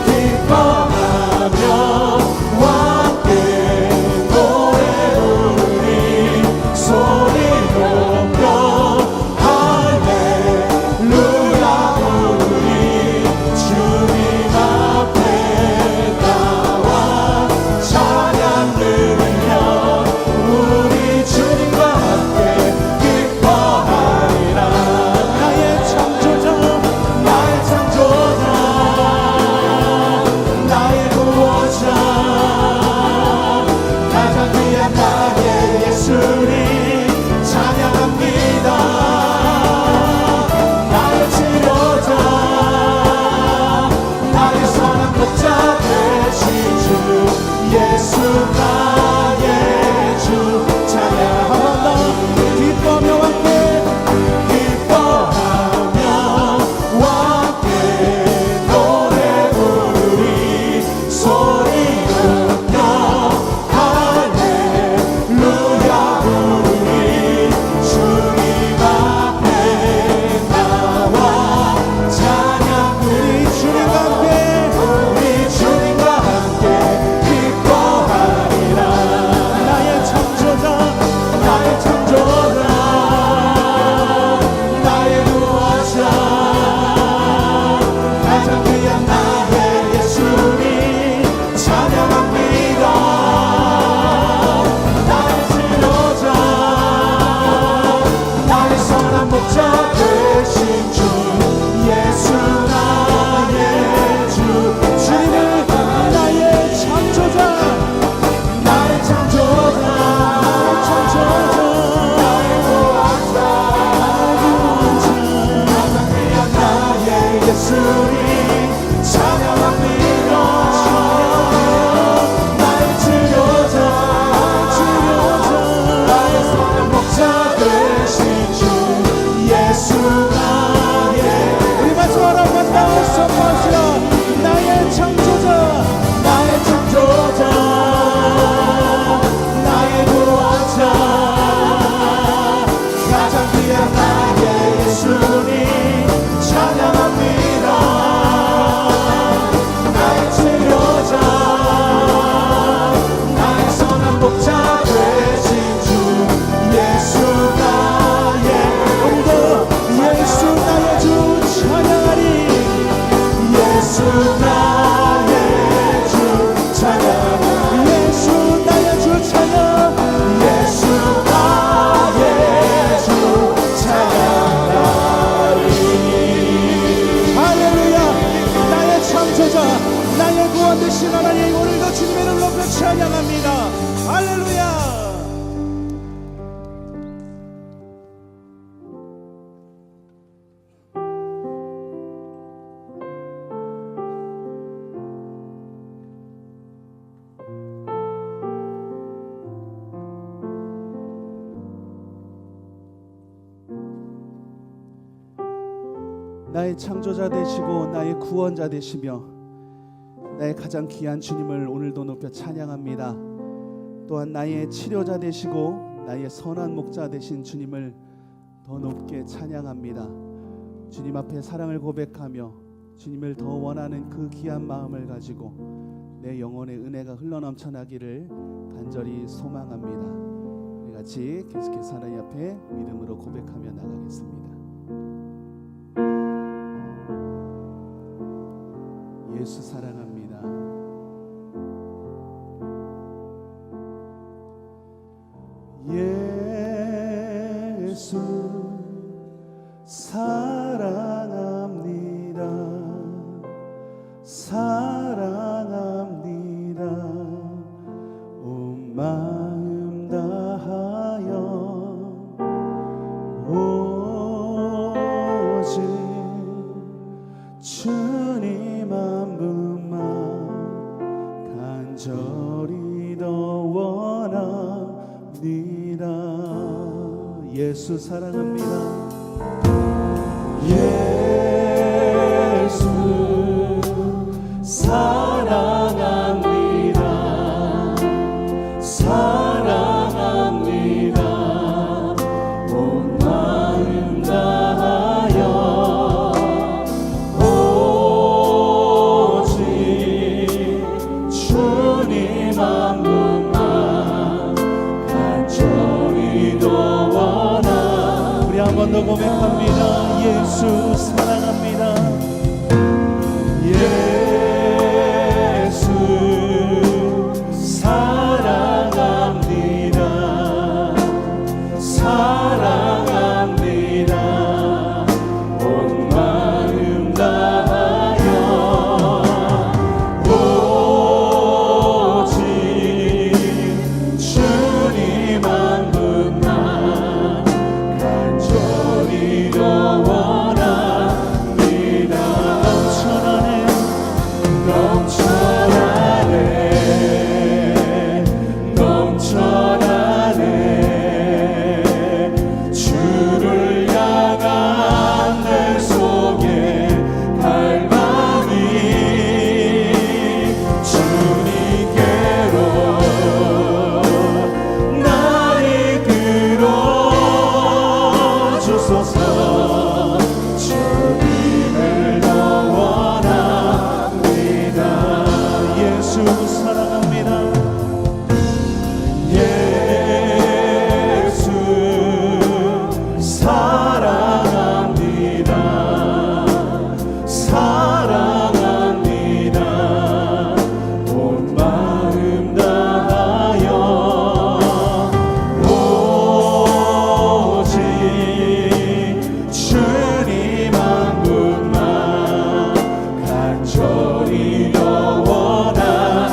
기뻐하며 나의 창조자 되시고 나의 구원자 되시며 나의 가장 귀한 주님을 오늘도 높여 찬양합니다. 또한 나의 치료자 되시고 나의 선한 목자 되신 주님을 더 높게 찬양합니다. 주님 앞에 사랑을 고백하며 주님을 더 원하는 그 귀한 마음을 가지고 내 영혼의 은혜가 흘러넘쳐나기를 간절히 소망합니다. 우리 같이 계속해서 하나님 앞에 믿음으로 고백하며 나가겠습니다. 예수 사랑합니다. 예수 사랑합니다. 사랑합니다. 온 마음 다하여 오직 주님 한 분만 간절히 더 원합니다. 예수 사랑합니다. 예수 사랑합니다. 사랑합니다. 온 마음 다하여 오직 주님 한 분만 간절히 더 원하. 우리 한 번 더 고백합니다. 예수 사랑합니다. 예수 사랑합니다. 사랑합니다. 온 마음 다하여 오직 주님 한 분만 간절히 더 원합니다. 넘쳐나네 사랑합니다. 간절히 영원한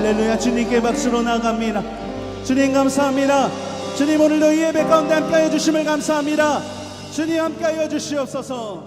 할렐루야. 주님께 박수로 나갑니다. 주님 감사합니다. 주님 오늘도 이 예배 가운데 함께하여 주심을 감사합니다. 주님 함께하여 주시옵소서.